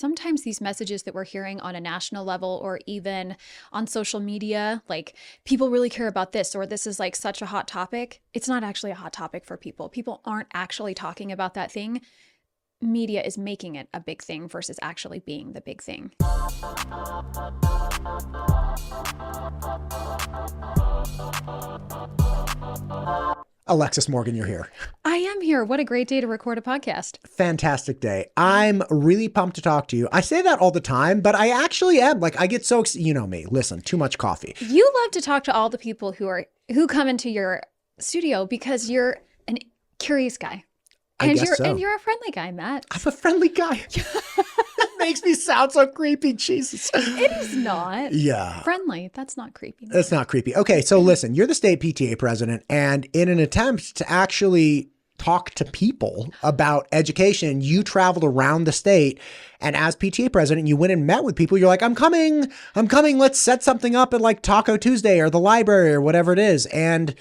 sometimes these messages that we're hearing on a national level or even on social media, like people really care about this, or this is like such a hot topic. It's not actually a hot topic for people. People aren't actually talking about that thing. Media is making it a big thing versus actually being the big thing. Alexis Morgan, you're here. I am here. What a great day to record a podcast. Fantastic day. I'm really pumped to talk to you. I say that all the time, but I actually am. Like, I get so, you know me, listen, too much coffee. You love to talk to all the people who come into your studio because you're a curious guy. And you're a friendly guy, Matt. I'm a friendly guy. That makes me sound so creepy. Jesus. It is not. Yeah. Friendly. That's not creepy. That's not creepy. Okay, so listen, you're the state PTA president, and in an attempt to actually talk to people about education, you traveled around the state, and as PTA president, you went and met with people. You're like, I'm coming. Let's set something up at like Taco Tuesday or the library or whatever it is. And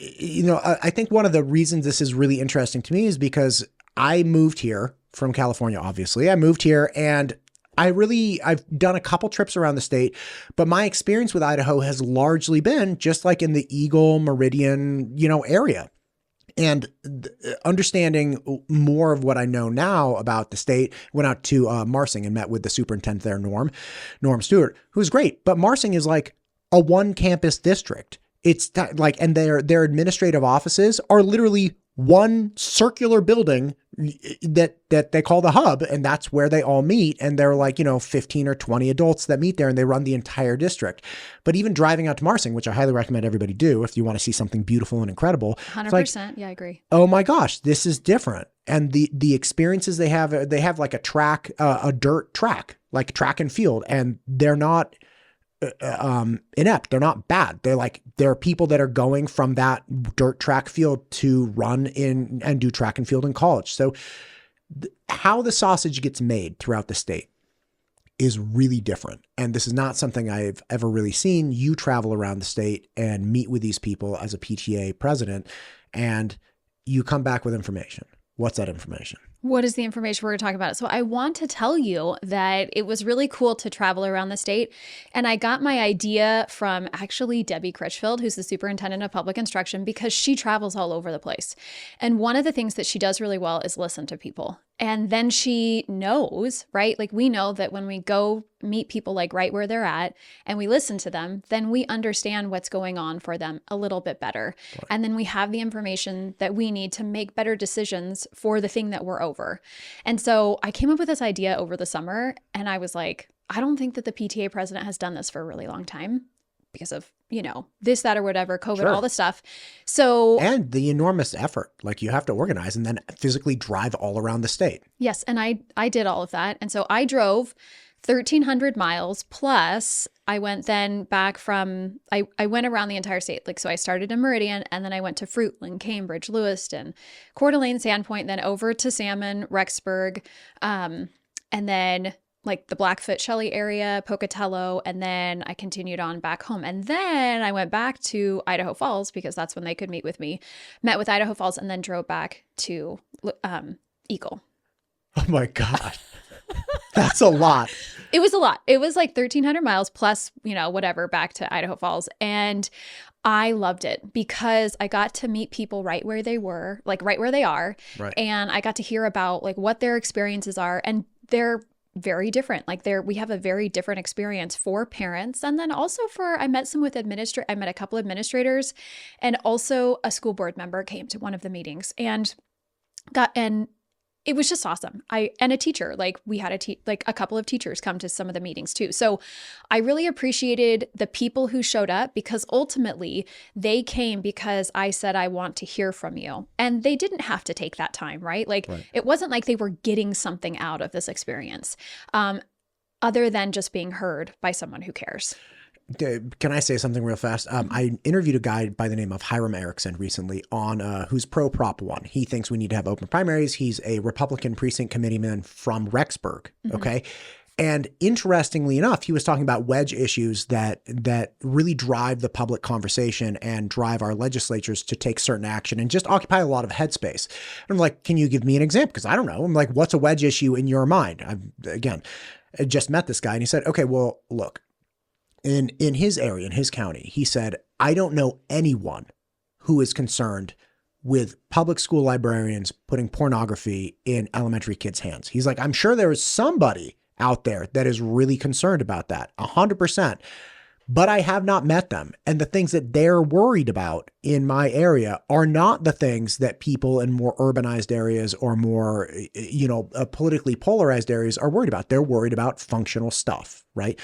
you know, I think one of the reasons this is really interesting to me is because I moved here from California, obviously. I moved here and I've done a couple trips around the state, but my experience with Idaho has largely been just like in the Eagle, Meridian, area. And understanding more of what I know now about the state, went out to Marsing and met with the superintendent there, Norm Stewart, who's great. But Marsing is like a one campus district. It's like, and their administrative offices are literally one circular building that they call the hub. And that's where they all meet. And they're like, 15 or 20 adults that meet there and they run the entire district. But even driving out to Marsing, which I highly recommend everybody do if you want to see something beautiful and incredible. 100%. Yeah, I agree. Oh my gosh, this is different. And the experiences they have like a dirt track, like track and field, and they're not inept. They're not bad. There are people that are going from that dirt track field to run in and do track and field in college. So how the sausage gets made throughout the state is really different. And this is not something I've ever really seen. You travel around the state and meet with these people as a PTA president, and you come back with information. What's that information? What is the information we're going to talk about? So I want to tell you that it was really cool to travel around the state. And I got my idea from actually Debbie Critchfield, who's the superintendent of public instruction, because she travels all over the place. And one of the things that she does really well is listen to people. And then she knows, right? Like we know that when we go meet people like right where they're at and we listen to them, then we understand what's going on for them a little bit better. Right. And then we have the information that we need to make better decisions for the thing that we're over. And so I came up with this idea over the summer and I was like, I don't think that the PTA president has done this for a really long time because of, this, that, or whatever, COVID, sure, all the stuff. So, and the enormous effort, like you have to organize and then physically drive all around the state. Yes. And I did all of that. And so I drove 1,300 miles plus I went then back from, I went around the entire state. Like, so I started in Meridian and then I went to Fruitland, Cambridge, Lewiston, Coeur d'Alene, Sandpoint, then over to Salmon, Rexburg, and then like the Blackfoot, Shelley area, Pocatello, and then I continued on back home. And then I went back to Idaho Falls because that's when they could meet with me, met with Idaho Falls, and then drove back to Eagle. Oh my God. That's a lot. It was a lot. It was like 1,300 miles plus, whatever, back to Idaho Falls. And I loved it because I got to meet people right where they were, like right where they are. Right. And I got to hear about like what their experiences are. And they're very different. Like we have a very different experience for parents. And then also I met a couple administrators and also a school board member came to one of the meetings and it was just awesome. And a teacher, like we had a couple of teachers come to some of the meetings too. So I really appreciated the people who showed up because ultimately they came because I said, I want to hear from you. And they didn't have to take that time, right? Like right. It wasn't like they were getting something out of this experience, other than just being heard by someone who cares. Can I say something real fast? I interviewed a guy by the name of Hiram Erickson recently on who's pro Prop 1. He thinks we need to have open primaries. He's a Republican precinct committeeman from Rexburg. Mm-hmm. Okay. And interestingly enough, he was talking about wedge issues that really drive the public conversation and drive our legislatures to take certain action and just occupy a lot of headspace. And I'm like, can you give me an example? Because I don't know. I'm like, what's a wedge issue in your mind? I just met this guy and he said, okay, well, look, in his area, in his county, he said, I don't know anyone who is concerned with public school librarians putting pornography in elementary kids' hands. He's like, I'm sure there is somebody out there that is really concerned about that, 100%. But I have not met them. And the things that they're worried about in my area are not the things that people in more urbanized areas or more, politically polarized areas are worried about. They're worried about functional stuff, right?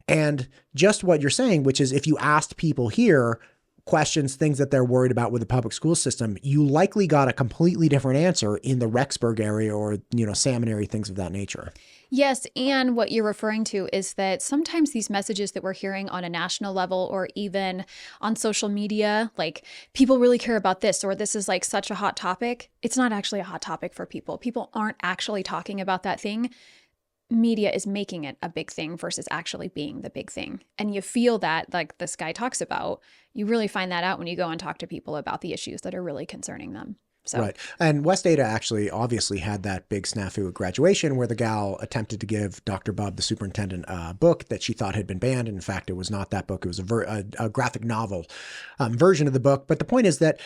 And just what you're saying, which is if you asked people here questions, things that they're worried about with the public school system, you likely got a completely different answer in the Rexburg area or, Salmon area, things of that nature. Yes. And what you're referring to is that sometimes these messages that we're hearing on a national level or even on social media, like people really care about this or this is like such a hot topic. It's not actually a hot topic for people. People aren't actually talking about that thing. Media is making it a big thing versus actually being the big thing. And you feel that, like this guy talks about, you really find that out when you go and talk to people about the issues that are really concerning them. So. Right. And West Ada actually obviously had that big snafu at graduation where the gal attempted to give Dr. Bub, the superintendent, a book that she thought had been banned. And in fact, it was not that book. It was a graphic novel version of the book. But the point is that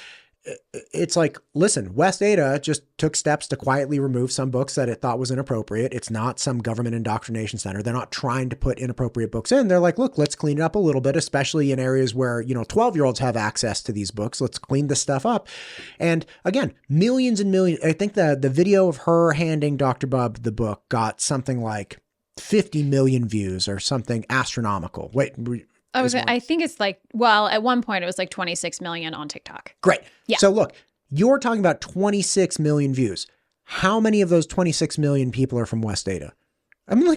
it's like, listen, West Ada just took steps to quietly remove some books that it thought was inappropriate. It's not some government indoctrination center. They're not trying to put inappropriate books in. They're like, look, let's clean it up a little bit, especially in areas where, 12-year-olds have access to these books. Let's clean this stuff up. And again, millions and millions. I think the video of her handing Dr. Bub the book got something like 50 million views or something astronomical. Wait, I think it's like, well, at one point it was like 26 million on TikTok. Great. Yeah. So look, you're talking about 26 million views. How many of those 26 million people are from West Ada? I mean,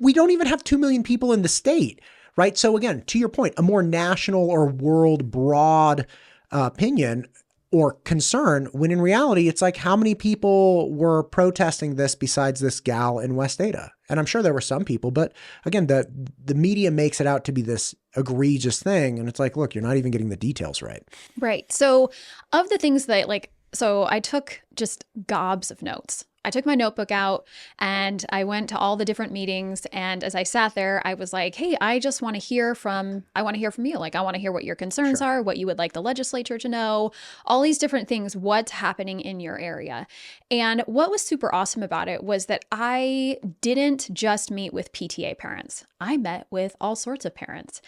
we don't even have 2 million people in the state, right? So again, to your point, a more national or world broad opinion or concern, when in reality, it's like how many people were protesting this besides this gal in West Ada? And I'm sure there were some people, but again, the media makes it out to be this egregious thing. And it's like, look, you're not even getting the details right. Right. So of the things that so I took just gobs of notes. I took my notebook out and I went to all the different meetings. And as I sat there, I was like, hey, I want to hear from you. Like, I want to hear what your concerns are, what you would like the legislature to know, all these different things, what's happening in your area. And what was super awesome about it was that I didn't just meet with PTA parents. I met with all sorts of parents.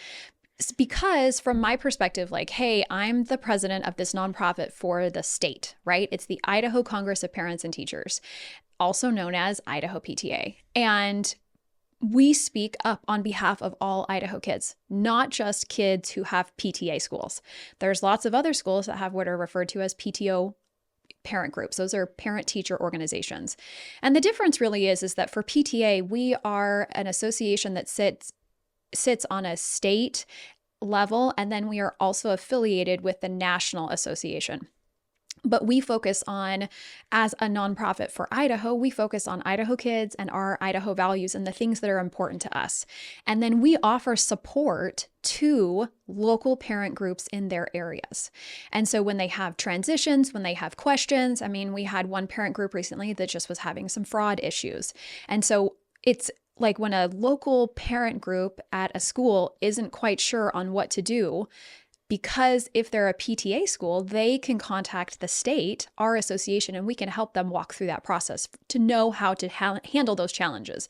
Because from my perspective, like, hey, I'm the president of this nonprofit for the state, right? It's the Idaho Congress of Parents and Teachers, also known as Idaho PTA. And we speak up on behalf of all Idaho kids, not just kids who have PTA schools. There's lots of other schools that have what are referred to as PTO parent groups. Those are parent-teacher organizations. And the difference really is that for PTA, we are an association that sits on a state level, and then we are also affiliated with the National Association. But we focus on, as a nonprofit for Idaho, we focus on Idaho kids and our Idaho values and the things that are important to us. And then we offer support to local parent groups in their areas. And so when they have transitions, when they have questions, I mean, we had one parent group recently that just was having some fraud issues. And so it's like when a local parent group at a school isn't quite sure on what to do, because if they're a PTA school, they can contact the state, our association, and we can help them walk through that process to know how to handle those challenges.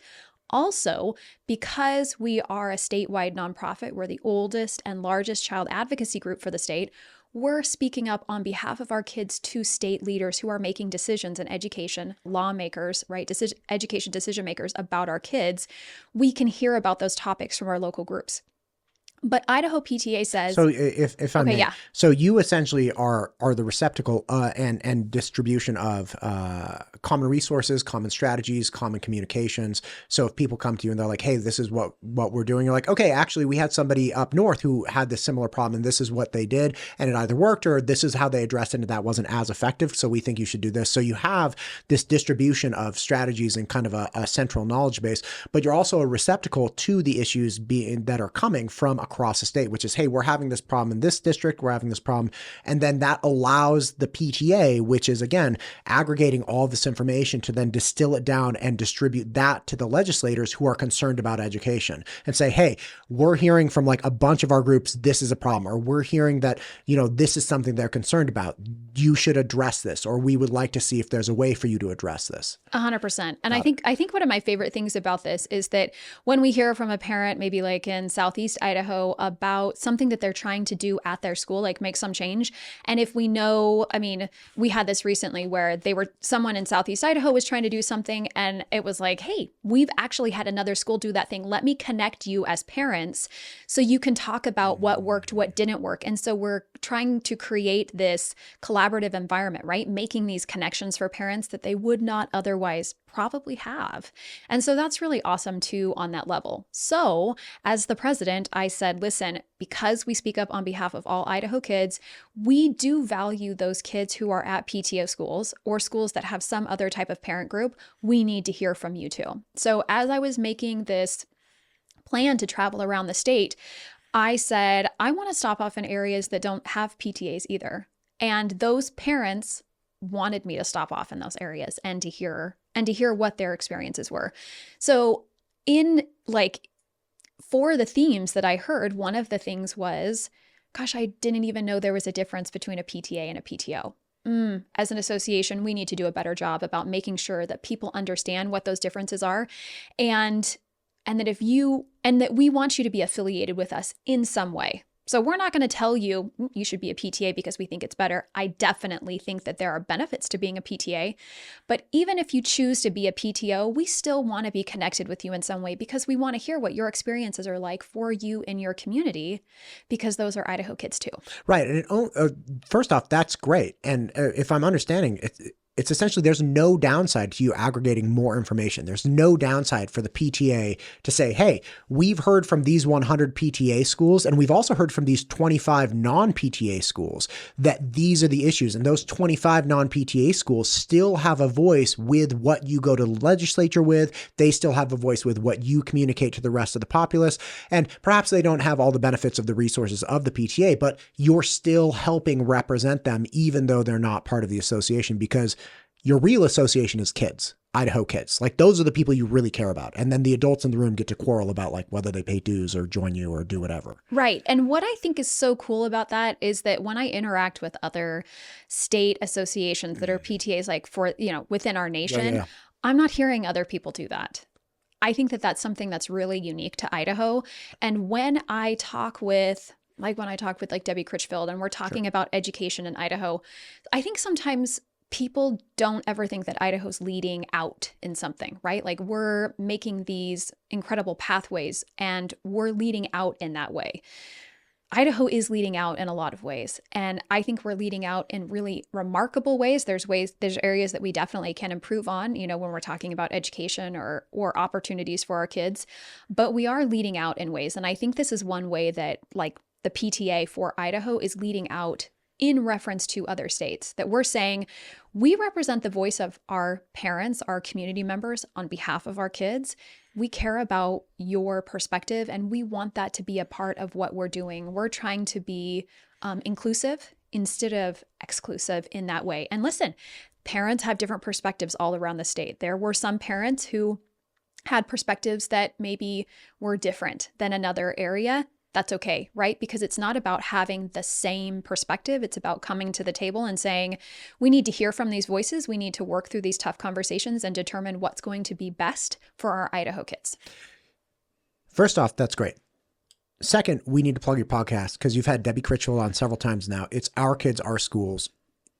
Also, because we are a statewide nonprofit, we're the oldest and largest child advocacy group for the state, we're speaking up on behalf of our kids to state leaders who are making decisions in education, lawmakers, right? Education decision makers about our kids. We can hear about those topics from our local groups. But Idaho PTA says, So if I okay, may, yeah. so you essentially are the receptacle and distribution of common resources, common strategies, common communications. So if people come to you and they're like, "Hey, this is what we're doing," you're like, "Okay, actually, we had somebody up north who had this similar problem, and this is what they did, and it either worked or this is how they addressed it, and that wasn't as effective. So we think you should do this." So you have this distribution of strategies and kind of a central knowledge base, but you're also a receptacle to the issues that are coming from across the state, which is, hey, we're having this problem in this district, we're having this problem. And then that allows the PTA, which is again, aggregating all this information to then distill it down and distribute that to the legislators who are concerned about education and say, hey, we're hearing from like a bunch of our groups, this is a problem, or we're hearing that, this is something they're concerned about. You should address this, or we would like to see if there's a way for you to address this. 100%. And I think one of my favorite things about this is that when we hear from a parent, maybe like in Southeast Idaho, about something that they're trying to do at their school, like make some change. And if we know, I mean, we had this recently where someone in Southeast Idaho was trying to do something and it was like, hey, we've actually had another school do that thing. Let me connect you as parents so you can talk about what worked, what didn't work. And so we're trying to create this collaborative environment, right? Making these connections for parents that they would not otherwise probably have. And so that's really awesome too on that level. So as the president, I said, listen, because we speak up on behalf of all Idaho kids, we do value those kids who are at PTO schools or schools that have some other type of parent group. We need to hear from you too. So as I was making this plan to travel around the state, I said, I want to stop off in areas that don't have PTAs either. And those parents wanted me to stop off in those areas and to hear what their experiences were. So for the themes that I heard, one of the things was, gosh, I didn't even know there was a difference between a PTA and a PTO. As an association, we need to do a better job about making sure that people understand what those differences are. And that we want you to be affiliated with us in some way. So we're not going to tell you you should be a PTA because we think it's better. I definitely think that there are benefits to being a PTA. But even if you choose to be a PTO, we still want to be connected with you in some way because we want to hear what your experiences are like for you in your community, because those are Idaho kids too. Right. And first off, that's great. And if I'm understanding, it's essentially there's no downside to you aggregating more information. There's no downside for the PTA to say, hey, we've heard from these 100 PTA schools, and we've also heard from these 25 non-PTA schools that these are the issues. And those 25 non-PTA schools still have a voice with what you go to the legislature with. They still have a voice with what you communicate to the rest of the populace. And perhaps they don't have all the benefits of the resources of the PTA, but you're still helping represent them, even though they're not part of the association, because your real association is kids, Idaho kids. Like those are the people you really care about. And then the adults in the room get to quarrel about like whether they pay dues or join you or do whatever. Right. And what I think is so cool about that is that when I interact with other state associations that are PTAs, like for, within our nation, I'm not hearing other people do that. I think that that's something that's really unique to Idaho. And when I talk with like Debbie Critchfield and we're talking about education in Idaho, I think sometimes people don't ever think that Idaho's leading out in something, right? Like we're making these incredible pathways and we're leading out in that way. Idaho is leading out in a lot of ways. And I think we're leading out in really remarkable ways. There's areas that we definitely can improve on, when we're talking about education or opportunities for our kids, but we are leading out in ways. And I think this is one way that like the PTA for Idaho is leading out in reference to other states, that we're saying we represent the voice of our parents, our community members on behalf of our kids. We care about your perspective and we want that to be a part of what we're doing. We're trying to be inclusive instead of exclusive in that way. And listen, parents have different perspectives all around the state. There were some parents who had perspectives that maybe were different than another area. That's okay, right? Because it's not about having the same perspective. It's about coming to the table and saying, we need to hear from these voices. We need to work through these tough conversations and determine what's going to be best for our Idaho kids. First off, that's great. Second, we need to plug your podcast because you've had Debbie Critchfield on several times now. It's Our Kids, Our Schools.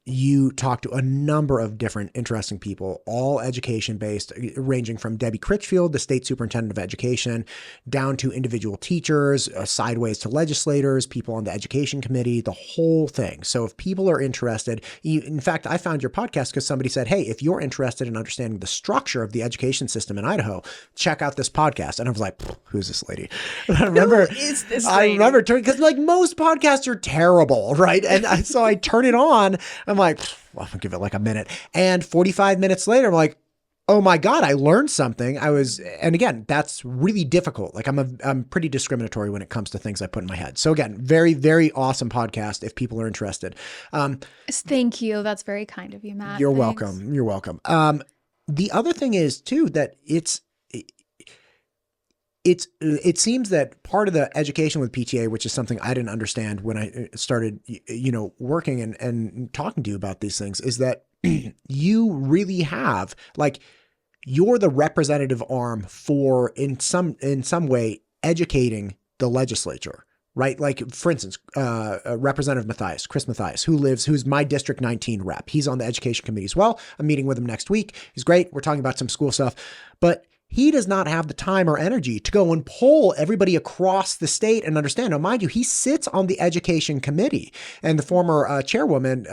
you talk to a number of different interesting people, all education based, ranging from Debbie Critchfield, the state superintendent of education, down to individual teachers, sideways to legislators, people on the education committee, the whole thing. So if people are interested, in fact, I found your podcast because somebody said, hey, if you're interested in understanding the structure of the education system in Idaho, check out this podcast. And I was like, who's this lady? And I remember, because like most podcasts are terrible, right? And so I turn it on. I'm like, well, I'll give it like a minute. And 45 minutes later, I'm like, oh my God, I learned something. And again, that's really difficult. Like I'm pretty discriminatory when it comes to things I put in my head. So again, very, very awesome podcast if people are interested. Thank you. That's very kind of you, Matt. You're Thanks. welcome. You're welcome. The other thing is too, that it seems that part of the education with PTA, which is something I didn't understand when I started, working and talking to you about these things, is that you really have, like, you're the representative arm for, in some way, educating the legislature, right? Like, for instance, Representative Chris Mathias, who's my District 19 rep. He's on the education committee as well. I'm meeting with him next week. He's great. We're talking about some school stuff, but he does not have the time or energy to go and poll everybody across the state and understand. Now, mind you, he sits on the education committee, and the former chairwoman,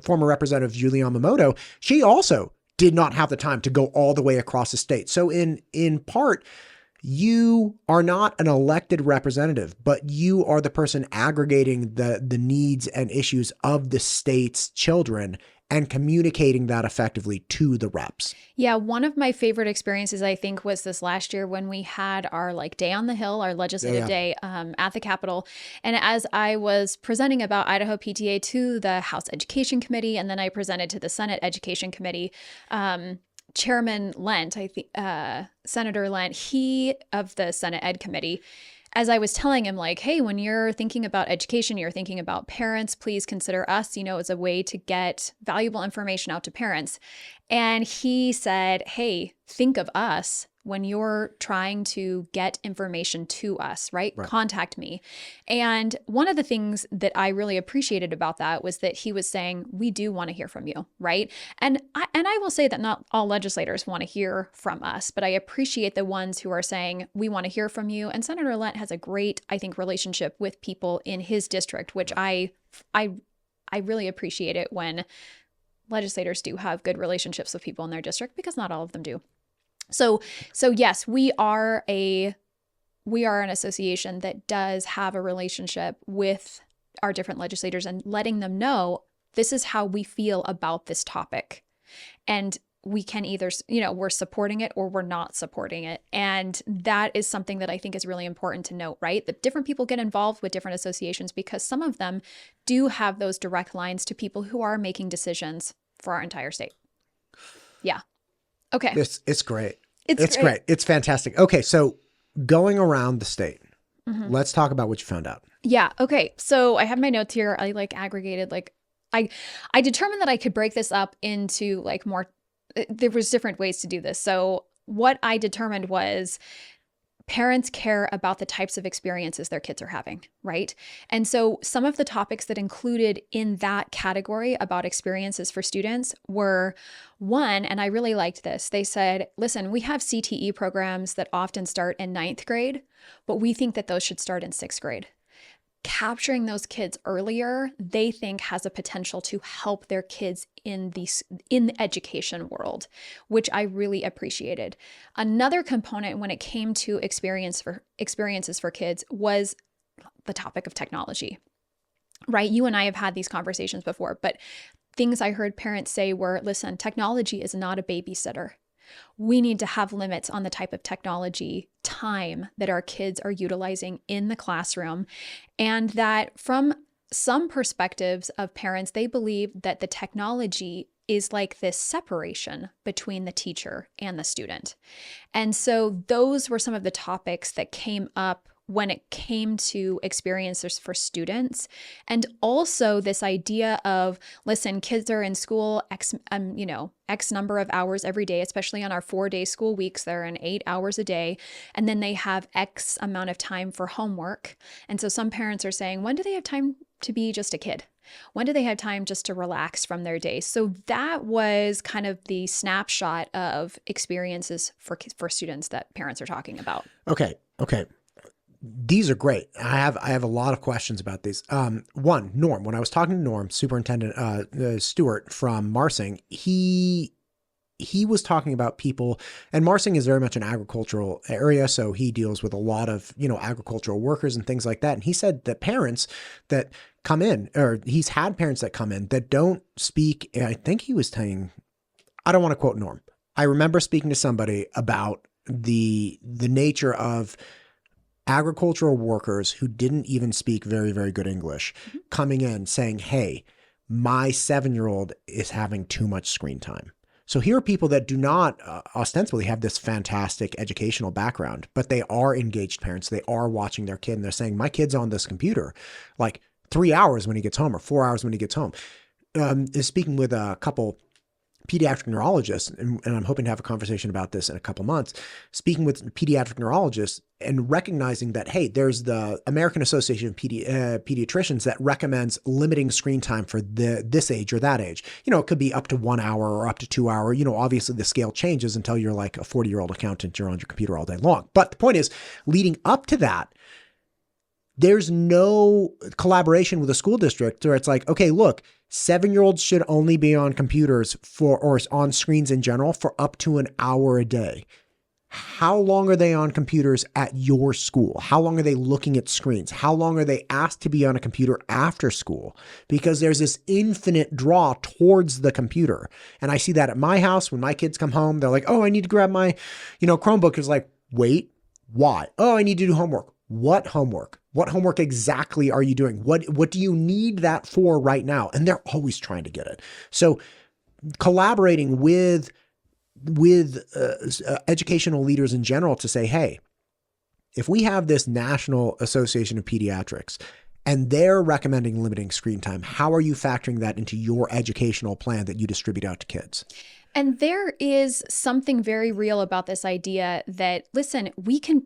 former Representative Julie Yamamoto, she also did not have the time to go all the way across the state. So in part, you are not an elected representative, but you are the person aggregating the needs and issues of the state's children and communicating that effectively to the reps. Yeah, one of my favorite experiences, I think, was this last year when we had our day on the Hill, our legislative day at the Capitol. And as I was presenting about Idaho PTA to the House Education Committee, and then I presented to the Senate Education Committee, Chairman Lent, Senator Lent, he of the Senate Ed Committee, as I was telling him, like, hey, when you're thinking about education, you're thinking about parents, please consider us, as a way to get valuable information out to parents. And he said, hey, think of us when you're trying to get information to us, right? Contact me. And one of the things that I really appreciated about that was that he was saying, we do want to hear from you, right? And I will say that not all legislators want to hear from us, but I appreciate the ones who are saying, we want to hear from you. And Senator Lent has a great, I think, relationship with people in his district, which I really appreciate it when legislators do have good relationships with people in their district, because not all of them do. So yes, we are an association that does have a relationship with our different legislators and letting them know this is how we feel about this topic. And we can either, we're supporting it or we're not supporting it. And that is something that I think is really important to note, right? That different people get involved with different associations because some of them do have those direct lines to people who are making decisions for our entire state. Yeah. Okay. It's great. It's great. It's fantastic. Okay. So going around the state, let's talk about what you found out. Yeah. Okay. So I have my notes here. I aggregated, I determined that I could break this up into more, there was different ways to do this. So what I determined was parents care about the types of experiences their kids are having, right? And so some of the topics that included in that category about experiences for students were, one, and I really liked this, they said, listen, we have CTE programs that often start in 9th grade, but we think that those should start in 6th grade. Capturing those kids earlier, they think has a potential to help their kids in the education world, which I really appreciated. Another component when it came to experiences for kids was the topic of technology, right? You and I have had these conversations before, but things I heard parents say were, listen, technology is not a babysitter. We need to have limits on the type of technology time that our kids are utilizing in the classroom. And that from some perspectives of parents, they believe that the technology is like this separation between the teacher and the student. And so those were some of the topics that came up when it came to experiences for students. And also this idea of, listen, kids are in school X number of hours every day, especially on our 4-day school weeks, they're in 8 hours a day. And then they have X amount of time for homework. And so some parents are saying, when do they have time to be just a kid? When do they have time just to relax from their day? So that was kind of the snapshot of experiences for students that parents are talking about. Okay. These are great. I have a lot of questions about these. One, Norm. When I was talking to Norm, Superintendent Stewart from Marsing, he was talking about people, and Marsing is very much an agricultural area, so he deals with a lot of, agricultural workers and things like that. And he said that parents that come in, or he's had parents that come in that don't speak, I think he was saying, I don't want to quote Norm. I remember speaking to somebody about the nature of agricultural workers who didn't even speak very, very good English coming in saying, hey, my 7-year-old is having too much screen time. So here are people that do not ostensibly have this fantastic educational background, but they are engaged parents. They are watching their kid and they're saying, my kid's on this computer like 3 hours when he gets home or 4 hours when he gets home. Is speaking with a couple pediatric neurologists, and I'm hoping to have a conversation about this in a couple months, speaking with pediatric neurologists and recognizing that, hey, there's the American Association of Pediatricians that recommends limiting screen time for this age or that age. It could be up to 1 hour or up to 2 hours. Obviously the scale changes until you're like a 40-year-old accountant, you're on your computer all day long. But the point is, leading up to that, there's no collaboration with a school district where it's like, okay, look, 7-year-olds should only be on computers or on screens in general for up to an hour a day. How long are they on computers at your school? How long are they looking at screens? How long are they asked to be on a computer after school? Because there's this infinite draw towards the computer. And I see that at my house when my kids come home, they're like, oh, I need to grab my, Chromebook. It's like, wait, why? Oh, I need to do homework. What homework? What homework exactly are you doing? What do you need that for right now? And they're always trying to get it. So collaborating with educational leaders in general to say, hey, if we have this National Association of Pediatrics and they're recommending limiting screen time, how are you factoring that into your educational plan that you distribute out to kids? And there is something very real about this idea that, listen,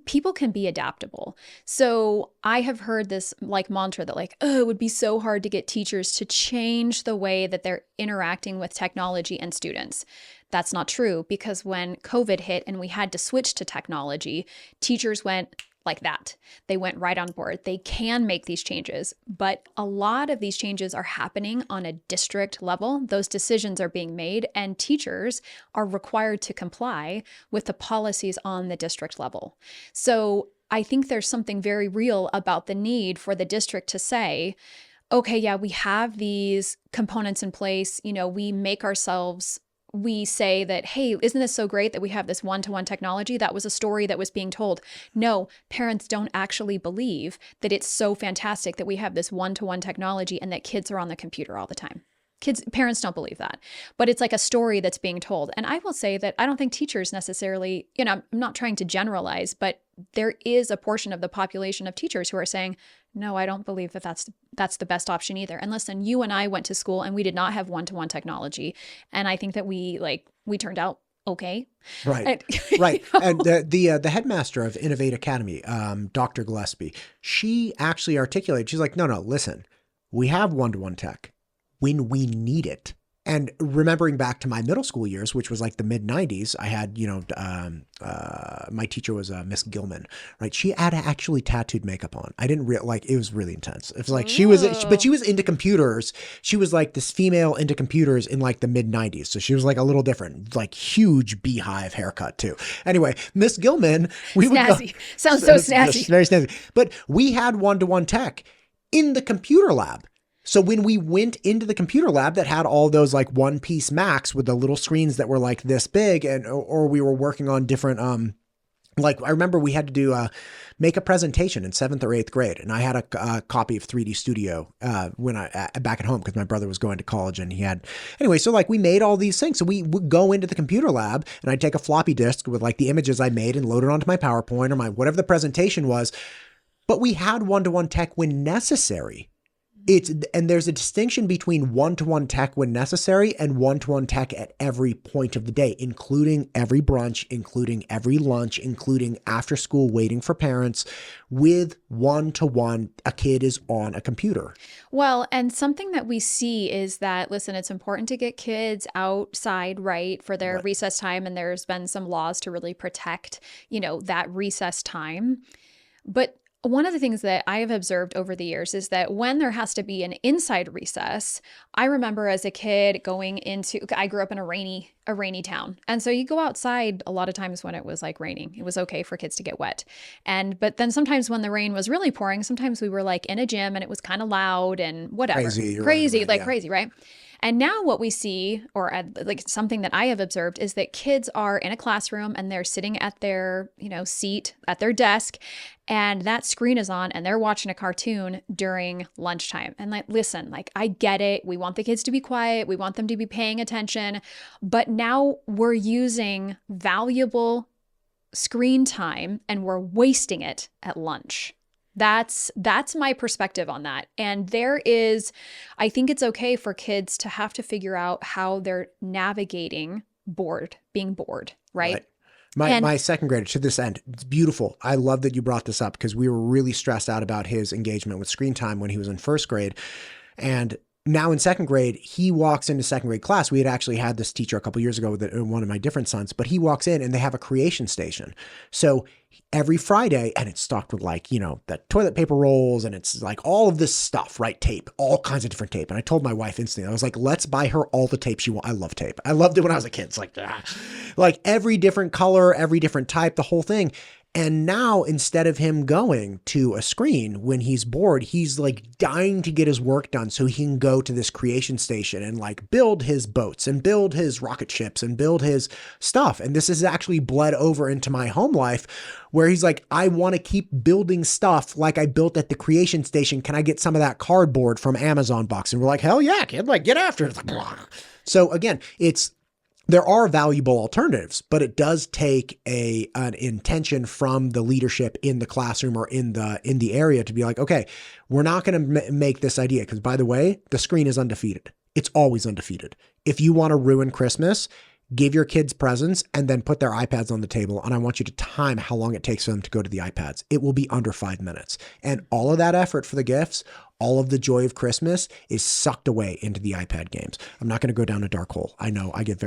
people can be adaptable. So I have heard this like mantra that like, oh, it would be so hard to get teachers to change the way that they're interacting with technology and students. That's not true, because when COVID hit and we had to switch to technology, teachers went like that. They went right on board. They can make these changes, but a lot of these changes are happening on a district level. Those decisions are being made, and teachers are required to comply with the policies on the district level. So I think there's something very real about the need for the district to say, okay, yeah, we have these components in place. We say that, hey, isn't this so great that we have this one-to-one technology? That was a story that was being told. No, parents don't actually believe that it's so fantastic that we have this one-to-one technology and that kids are on the computer all the time. Parents don't believe that, but it's like a story that's being told. And I will say that I don't think teachers necessarily, I'm not trying to generalize, but there is a portion of the population of teachers who are saying, no, I don't believe that that's the best option either. And listen, you and I went to school and we did not have one-to-one technology. And I think that we turned out okay. Right. Right. And the headmaster of Innovate Academy, Dr. Gillespie, she actually articulated, she's like, no, listen, we have one-to-one tech when we need it. And remembering back to my middle school years, which was like the mid 90s, I had, my teacher was Miss Gilman, right? She had actually tattooed makeup on. I didn't it was really intense. It was like, but she was into computers. She was like this female into computers in like the mid 90s. So she was like a little different, like huge beehive haircut too. Anyway, Miss Gilman, snazzy. Sounds so snazzy. Very snazzy. But we had one-to-one tech in the computer lab. So when we went into the computer lab that had all those like one-piece Macs with the little screens that were like this big, or we were working on different, I remember we had to make a presentation in 7th or 8th grade, and I had a copy of 3D Studio when back at home because my brother was going to college and he had anyway. So like we made all these things. So we would go into the computer lab and I'd take a floppy disk with like the images I made and load it onto my PowerPoint or my whatever the presentation was. But we had one-to-one tech when necessary. And there's a distinction between one-to-one tech when necessary and one-to-one tech at every point of the day, including every brunch, including every lunch, including after school waiting for parents. With one-to-one, a kid is on a computer. Well, and something that we see is that, listen, it's important to get kids outside, right, for their recess time. And there's been some laws to really protect, that recess time. But one of the things that I have observed over the years is that when there has to be an inside recess, I remember as a kid I grew up in a rainy town. And so you go outside a lot of times when it was like raining. It was okay for kids to get wet. But then sometimes when the rain was really pouring, sometimes we were like in a gym and it was kind of loud and whatever. Crazy, right? And now what we see, or like something that I have observed, is that kids are in a classroom and they're sitting at their, seat at their desk, and that screen is on and they're watching a cartoon during lunchtime. And listen, I get it. We want the kids to be quiet. We want them to be paying attention. But now we're using valuable screen time and we're wasting it at lunch. That's my perspective on that. And I think it's okay for kids to have to figure out how they're navigating being bored, right? My second grader, to this end, it's beautiful. I love that you brought this up because we were really stressed out about his engagement with screen time when he was in first grade. And now in second grade, he walks into second grade class. We had actually had this teacher a couple years ago with one of my different sons, but he walks in and they have a creation station. So every Friday, and it's stocked with the toilet paper rolls, and it's like all of this stuff, right? Tape, all kinds of different tape. And I told my wife instantly, I was like, let's buy her all the tape she wants. I love tape. I loved it when I was a kid. It's like every different color, every different type, the whole thing. And now instead of him going to a screen when he's bored, he's dying to get his work done so he can go to this creation station and build his boats and build his rocket ships and build his stuff. And this has actually bled over into my home life where he's like, I want to keep building stuff like I built at the creation station. Can I get some of that cardboard from Amazon box? And we're like, hell yeah, kid, get after it. So again, there are valuable alternatives, but it does take an intention from the leadership in the classroom or in the area to be like, okay, we're not going to make this idea. Because by the way, the screen is undefeated. It's always undefeated. If you want to ruin Christmas, give your kids presents and then put their iPads on the table. And I want you to time how long it takes for them to go to the iPads. It will be under 5 minutes. And all of that effort for the gifts, all of the joy of Christmas is sucked away into the iPad games. I'm not going to go down a dark hole. I know I get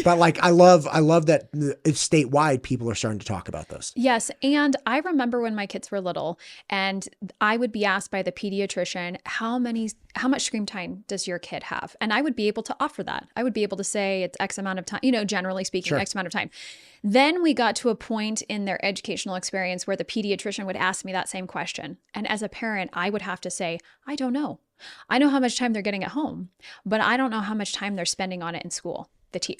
but I love that it's statewide. People are starting to talk about this. Yes. And I remember when my kids were little and I would be asked by the pediatrician, how much screen time does your kid have? And I would be able to offer that. I would be able to say it's X amount of time, generally speaking, Sure. X amount of time. Then we got to a point in their educational experience where the pediatrician would ask me that same question. And as a parent, I would have to say, I don't know. I know how much time they're getting at home, but I don't know how much time they're spending on it in school.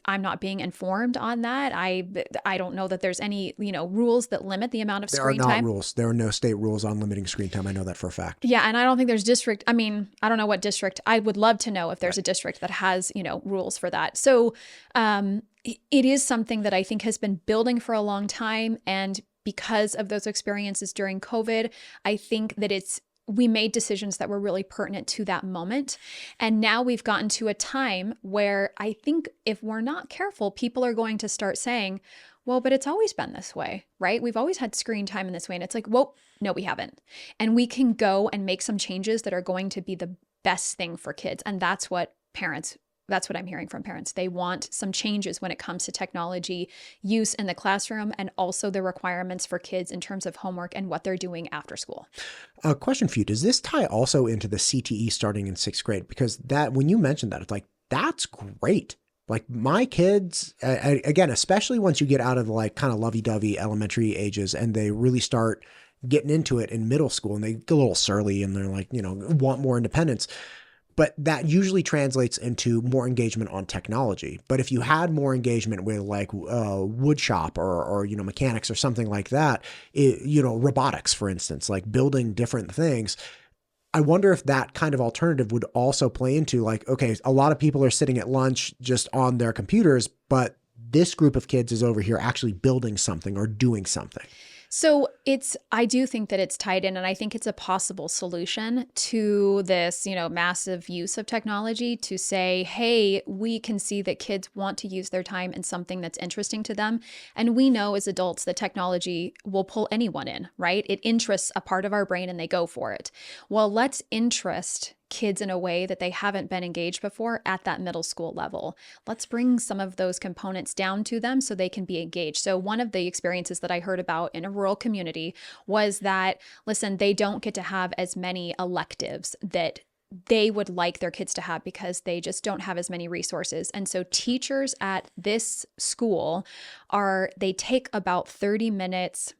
I'm not being informed on that. I don't know that there's any, rules that limit the amount of screen time. There are not rules. There are no state rules on limiting screen time. I know that for a fact. Yeah. And I don't think there's I don't know what district. I would love to know if there's a district that has, rules for that. So it is something that I think has been building for a long time. And because of those experiences during COVID, I think that we made decisions that were really pertinent to that moment. And now we've gotten to a time where I think if we're not careful, people are going to start saying, well, but it's always been this way, right? We've always had screen time in this way. And it's like, well, no, we haven't. And we can go and make some changes that are going to be the best thing for kids. And that's what I'm hearing from parents. They want some changes when it comes to technology use in the classroom and also the requirements for kids in terms of homework and what they're doing after school. A question for you. Does this tie also into the CTE starting in 6th grade? Because when you mentioned that, it's like, that's great. My kids, again, especially once you get out of the kind of lovey-dovey elementary ages and they really start getting into it in middle school and they get a little surly and they're want more independence. But that usually translates into more engagement on technology. But if you had more engagement with wood shop or mechanics or something like that, robotics, for instance, building different things, I wonder if that kind of alternative would also play into okay, a lot of people are sitting at lunch just on their computers, but this group of kids is over here actually building something or doing something. So I do think that it's tied in, and I think it's a possible solution to this, massive use of technology to say, hey, we can see that kids want to use their time in something that's interesting to them. And we know as adults that technology will pull anyone in, right? It interests a part of our brain and they go for it. Well, let's interest kids in a way that they haven't been engaged before at that middle school level. Let's bring some of those components down to them so they can be engaged. So one of the experiences that I heard about in a rural community was that, listen, they don't get to have as many electives that they would like their kids to have because they just don't have as many resources. And so teachers at this school they take about 30 minutes.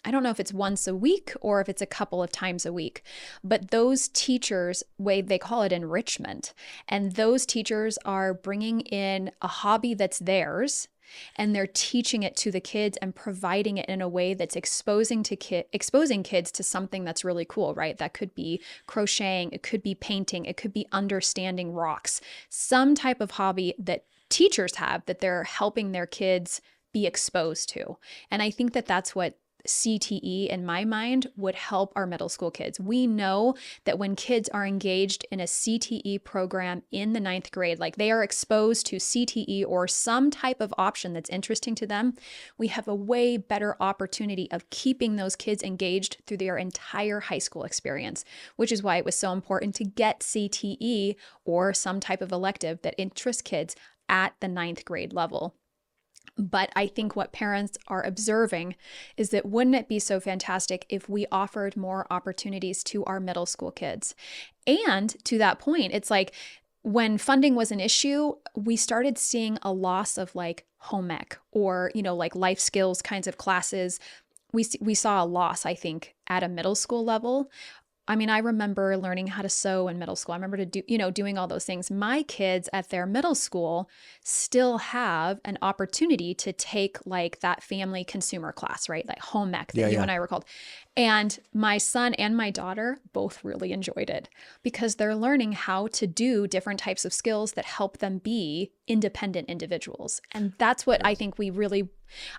I don't know if it's once a week or if it's a couple of times a week, but those teachers, they call it enrichment. And those teachers are bringing in a hobby that's theirs and they're teaching it to the kids and providing it in a way that's exposing kids to something that's really cool, right? That could be crocheting, it could be painting, it could be understanding rocks, some type of hobby that teachers have that they're helping their kids be exposed to. And I think that that's what CTE, in my mind, would help our middle school kids. We know that when kids are engaged in a CTE program in the 9th grade, like they are exposed to CTE or some type of option that's interesting to them, we have a way better opportunity of keeping those kids engaged through their entire high school experience, which is why it was so important to get CTE or some type of elective that interests kids at the 9th grade level. But I think what parents are observing is that wouldn't it be so fantastic if we offered more opportunities to our middle school kids? And to that point, it's like when funding was an issue, we started seeing a loss of like home ec or, like life skills kinds of classes. We saw a loss, I think, at a middle school level. I mean, I remember learning how to sew in middle school. I remember doing all those things. My kids at their middle school still have an opportunity to take like that family consumer class, right? Like home ec that you and I were called. And my son and my daughter both really enjoyed it because they're learning how to do different types of skills that help them be independent individuals. And that's what I think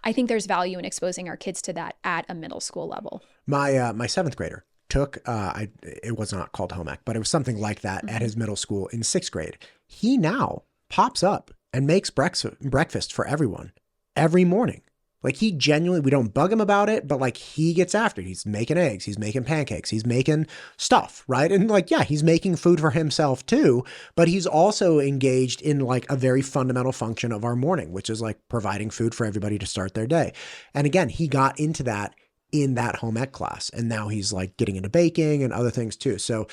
I think there's value in exposing our kids to that at a middle school level. My 7th grader took, it was not called home ec, but it was something like that at his middle school in 6th grade. He now pops up and makes breakfast for everyone every morning. Like he genuinely, we don't bug him about it, but like he gets after it. He's making eggs, he's making pancakes, he's making stuff, right? And like, yeah, he's making food for himself too, but he's also engaged in like a very fundamental function of our morning, which is like providing food for everybody to start their day. And again, he got into that in that home ec class. And now he's like getting into baking and other things too. So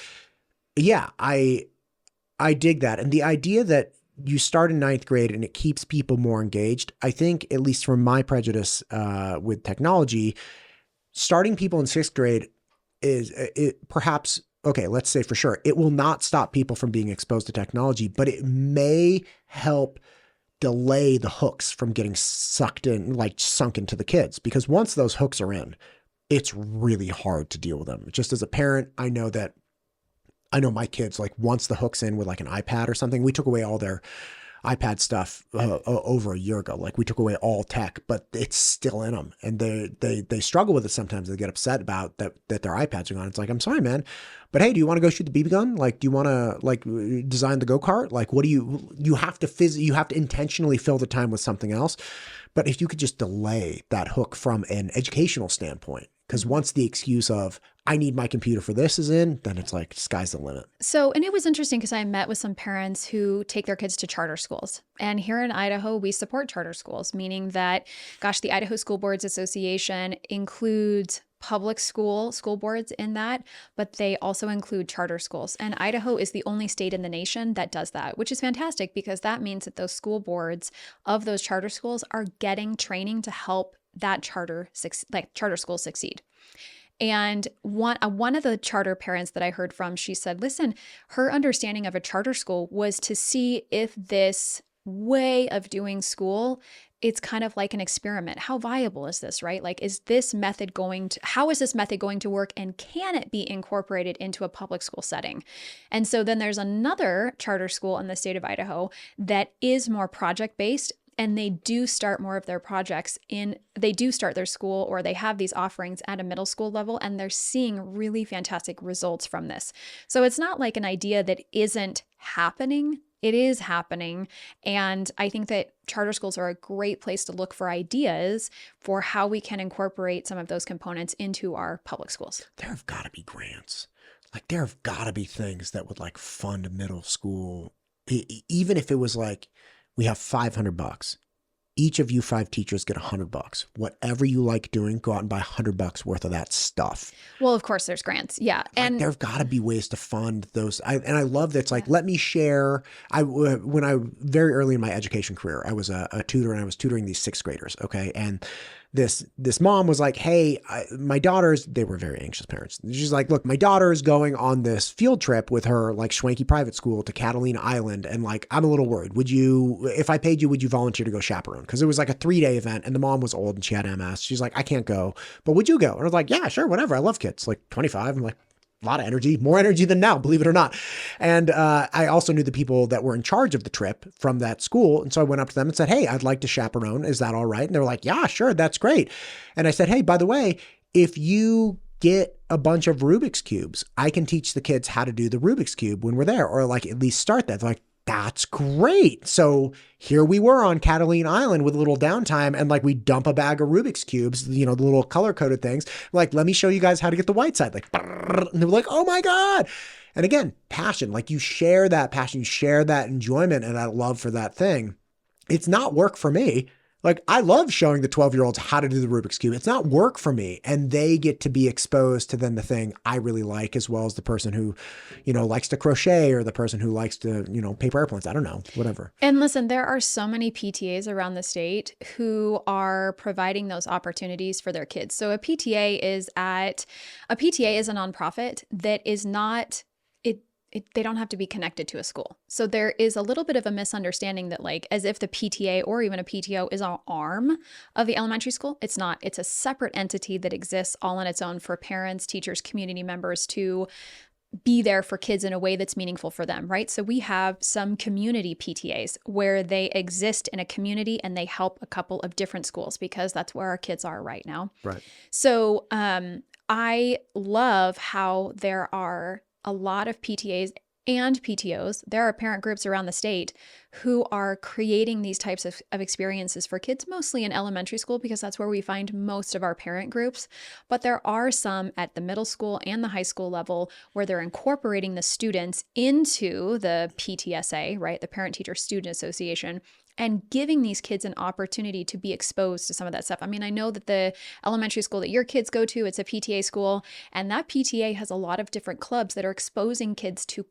yeah, I dig that. And the idea that you start in 9th grade and it keeps people more engaged, I think, at least from my prejudice with technology, starting people in 6th grade is perhaps, okay, let's say for sure, it will not stop people from being exposed to technology, but it may help delay the hooks from getting sucked in, like sunk into the kids. Because once those hooks are in, it's really hard to deal with them. Just as a parent, I know my kids, like once the hook's in with like an iPad or something, we took away all their iPad stuff over a year ago. Like we took away all tech, but it's still in them. And they struggle with it sometimes. They get upset about that their iPads are gone. It's like, I'm sorry, man. But hey, do you want to go shoot the BB gun? Like, do you want to like design the go-kart? Like, what do you have to intentionally fill the time with something else. But if you could just delay that hook from an educational standpoint, because once the excuse of I need my computer for this is in, then it's like sky's the limit. So, and it was interesting because I met with some parents who take their kids to charter schools. And here in Idaho, we support charter schools, meaning that, gosh, the Idaho School Boards Association includes public school boards in that, but they also include charter schools. And Idaho is the only state in the nation that does that, which is fantastic because that means that those school boards of those charter schools are getting training to help that charter school succeed. And one of the charter parents that I heard from, she said, listen, her understanding of a charter school was to see if this way of doing school, it's kind of like an experiment. How viable is this, right? Like, how is this method going to work, and can it be incorporated into a public school setting? And so then there's another charter school in the state of Idaho that is more project-based. and they do start more of their projects they do start their school, or they have these offerings at a middle school level, and they're seeing really fantastic results from this. So it's not like an idea that isn't happening. It is happening. And I think that charter schools are a great place to look for ideas for how we can incorporate some of those components into our public schools. There have got to be grants. Like there have got to be things that would like fund middle school. Even if it was like, we have $500. Each of you 5 teachers get $100. Whatever you like doing, go out and buy $100 worth of that stuff. Well, of course there's grants. Yeah. Like, And there've got to be ways to fund those. And I love that it's like, let me share. When I very early in my education career, I was a tutor and I was tutoring these 6th graders. Okay. And this mom was like, hey, my daughters, they were very anxious parents. She's like, look, my daughter is going on this field trip with her like schwanky private school to Catalina Island. And like, I'm a little worried. If I paid you, would you volunteer to go chaperone? Because it was like a 3-day event and the mom was old and she had MS. She's like, I can't go, but would you go? And I was like, yeah, sure, whatever. I love kids. Like 25. I'm like, a lot of energy, more energy than now, believe it or not. And I also knew the people that were in charge of the trip from that school. And so I went up to them and said, hey, I'd like to chaperone. Is that all right? And they were like, yeah, sure. That's great. And I said, hey, by the way, if you get a bunch of Rubik's Cubes, I can teach the kids how to do the Rubik's Cube when we're there, or like at least start that. They're like, that's great. So here we were on Catalina Island with a little downtime, and like we dump a bag of Rubik's Cubes, the little color coded things. Like, let me show you guys how to get the white side. Like, and they were like, oh my God. And again, passion, like you share that passion, you share that enjoyment and that love for that thing. It's not work for me. Like I love showing the 12-year-olds how to do the Rubik's Cube. It's not work for me. And they get to be exposed to then the thing I really like, as well as the person who, likes to crochet, or the person who likes to, paper airplanes. I don't know, whatever. And listen, there are so many PTAs around the state who are providing those opportunities for their kids. So a PTA is a nonprofit that is not, they don't have to be connected to a school. So there is a little bit of a misunderstanding that like, as if the PTA or even a PTO is an arm of the elementary school. It's not. It's a separate entity that exists all on its own for parents, teachers, community members to be there for kids in a way that's meaningful for them, right? So we have some community PTAs where they exist in a community and they help a couple of different schools because that's where our kids are right now. Right. So I love how there are a lot of PTAs and PTOs. There are parent groups around the state who are creating these types of experiences for kids, mostly in elementary school, because that's where we find most of our parent groups. But there are some at the middle school and the high school level where they're incorporating the students into the PTSA, right? The Parent Teacher Student Association, and giving these kids an opportunity to be exposed to some of that stuff. I mean, I know that the elementary school that your kids go to, it's a PTA school, and that PTA has a lot of different clubs that are exposing kids to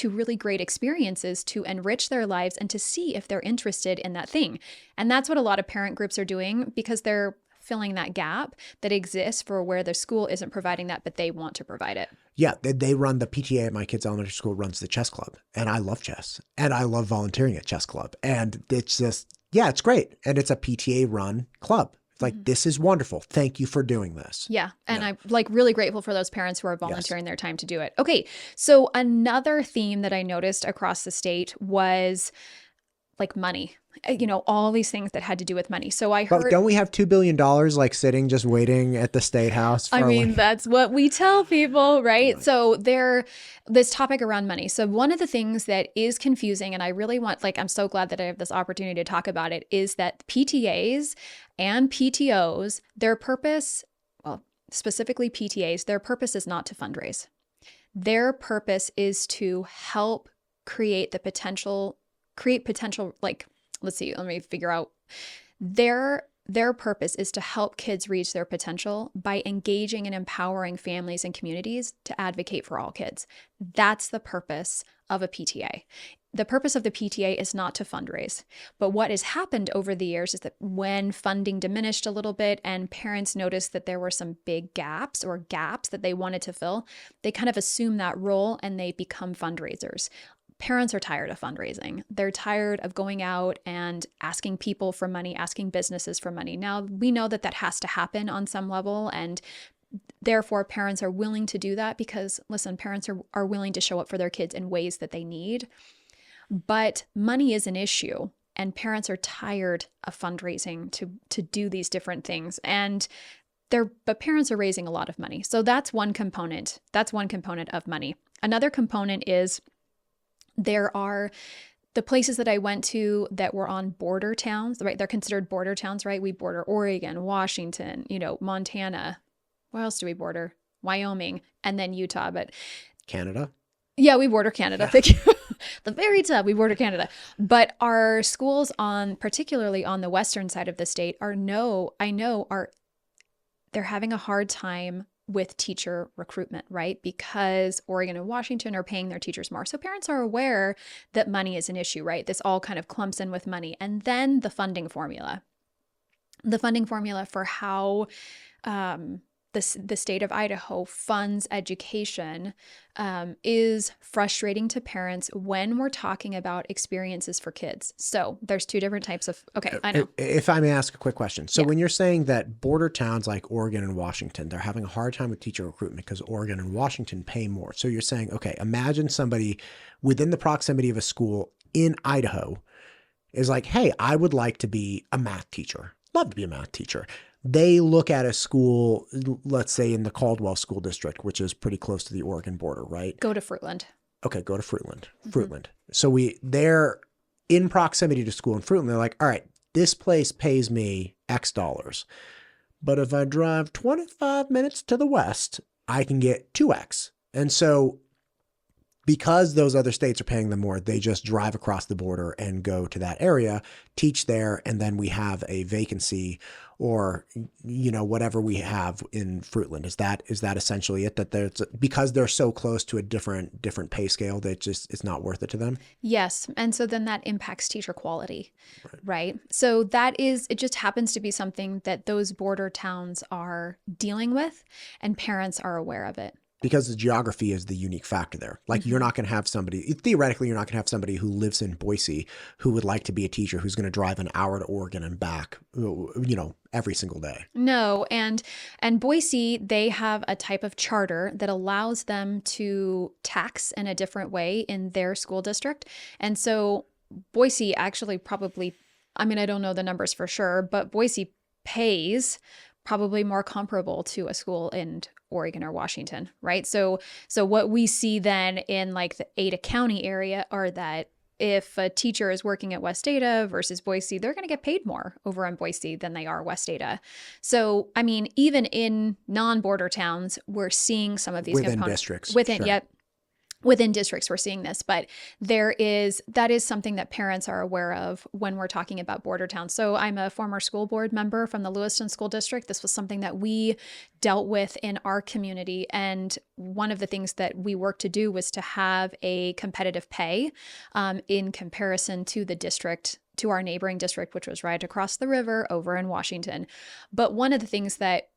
really great experiences to enrich their lives and to see if they're interested in that thing. And that's what a lot of parent groups are doing, because they're filling that gap that exists for where the school isn't providing that, but they want to provide it. Yeah, they run the PTA at my kids' elementary school, runs the chess club. And I love chess. And I love volunteering at chess club. And it's just, yeah, it's great. And it's a PTA run club. It's like, this is wonderful. Thank you for doing this. Yeah. And I'm like really grateful for those parents who are volunteering their time to do it. Okay. So another theme that I noticed across the state was like money, all these things that had to do with money. So I heard. But don't we have $2 billion like sitting just waiting at the State House? That's what we tell people, right? Really? So this topic around money. So one of the things that is confusing, and I really want, I'm so glad that I have this opportunity to talk about it, is that PTAs and PTOs, their purpose, well, specifically PTAs, their purpose is not to fundraise. Their purpose is to help create potential, let's see, let me figure out. Their purpose is to help kids reach their potential by engaging and empowering families and communities to advocate for all kids. That's the purpose of a PTA. The purpose of the PTA is not to fundraise. But what has happened over the years is that when funding diminished a little bit and parents noticed that there were some big gaps that they wanted to fill, they kind of assume that role and they become fundraisers. Parents are tired of fundraising. They're tired of going out and asking people for money, asking businesses for money. Now, we know that has to happen on some level, and therefore parents are willing to do that because, listen, parents are willing to show up for their kids in ways that they need. But money is an issue. and parents are tired of fundraising to do these different things. And but parents are raising a lot of money. So that's one component. That's one component of money. Another component is there are the places that I went to that were on border towns, right? They're considered border towns, right? We border Oregon, Washington, Montana. Where else do we border? Wyoming, and then Utah. But Canada. Yeah, we border Canada. Thank you. The very top, we border Canada. But our schools particularly on the western side of the state they're having a hard time with teacher recruitment, right? Because Oregon and Washington are paying their teachers more. So parents are aware that money is an issue, right? This all kind of clumps in with money. And then the funding formula. The funding formula for how the state of Idaho funds education is frustrating to parents when we're talking about experiences for kids. So there's two different types of, okay, I know. If I may ask a quick question. So Yeah. when you're saying that border towns like Oregon and Washington, they're having a hard time with teacher recruitment because Oregon and Washington pay more. So you're saying, okay, imagine somebody within the proximity of a school in Idaho is like, hey, I would like to be a math teacher. Love to be a math teacher. They look at a school, let's say in the Caldwell School District, which is pretty close to the Oregon border, right? Go to Fruitland. Okay, go to Fruitland. Fruitland. So they're in proximity to school in Fruitland. They're like, all right, this place pays me X dollars. But if I drive 25 minutes to the west, I can get 2X. And so because those other states are paying them more, they just drive across the border and go to that area, teach there, and then we have a vacancy or, whatever we have in Fruitland. Is that essentially it? That because they're so close to a different pay scale, that it's not worth it to them? Yes. And so then that impacts teacher quality, right? So it just happens to be something that those border towns are dealing with, and parents are aware of it. Because the geography is the unique factor there. Like you're not going to have theoretically, you're not going to have somebody who lives in Boise who would like to be a teacher who's going to drive an hour to Oregon and back, every single day. No. And Boise, they have a type of charter that allows them to tax in a different way in their school district. And so Boise actually I don't know the numbers for sure, but Boise pays probably more comparable to a school in Oregon or Washington, right? So what we see then in like the Ada County area are that if a teacher is working at West Ada versus Boise, they're going to get paid more over in Boise than they are West Ada. So, even in non-border towns, we're seeing some of these within components. Districts. Within, sure. Yep. Within districts, we're seeing this, but that is something that parents are aware of when we're talking about border towns. So I'm a former school board member from the Lewiston School District. This was something that we dealt with in our community. And one of the things that we worked to do was to have a competitive pay in comparison to to our neighboring district, which was right across the river over in Washington. But one of the things that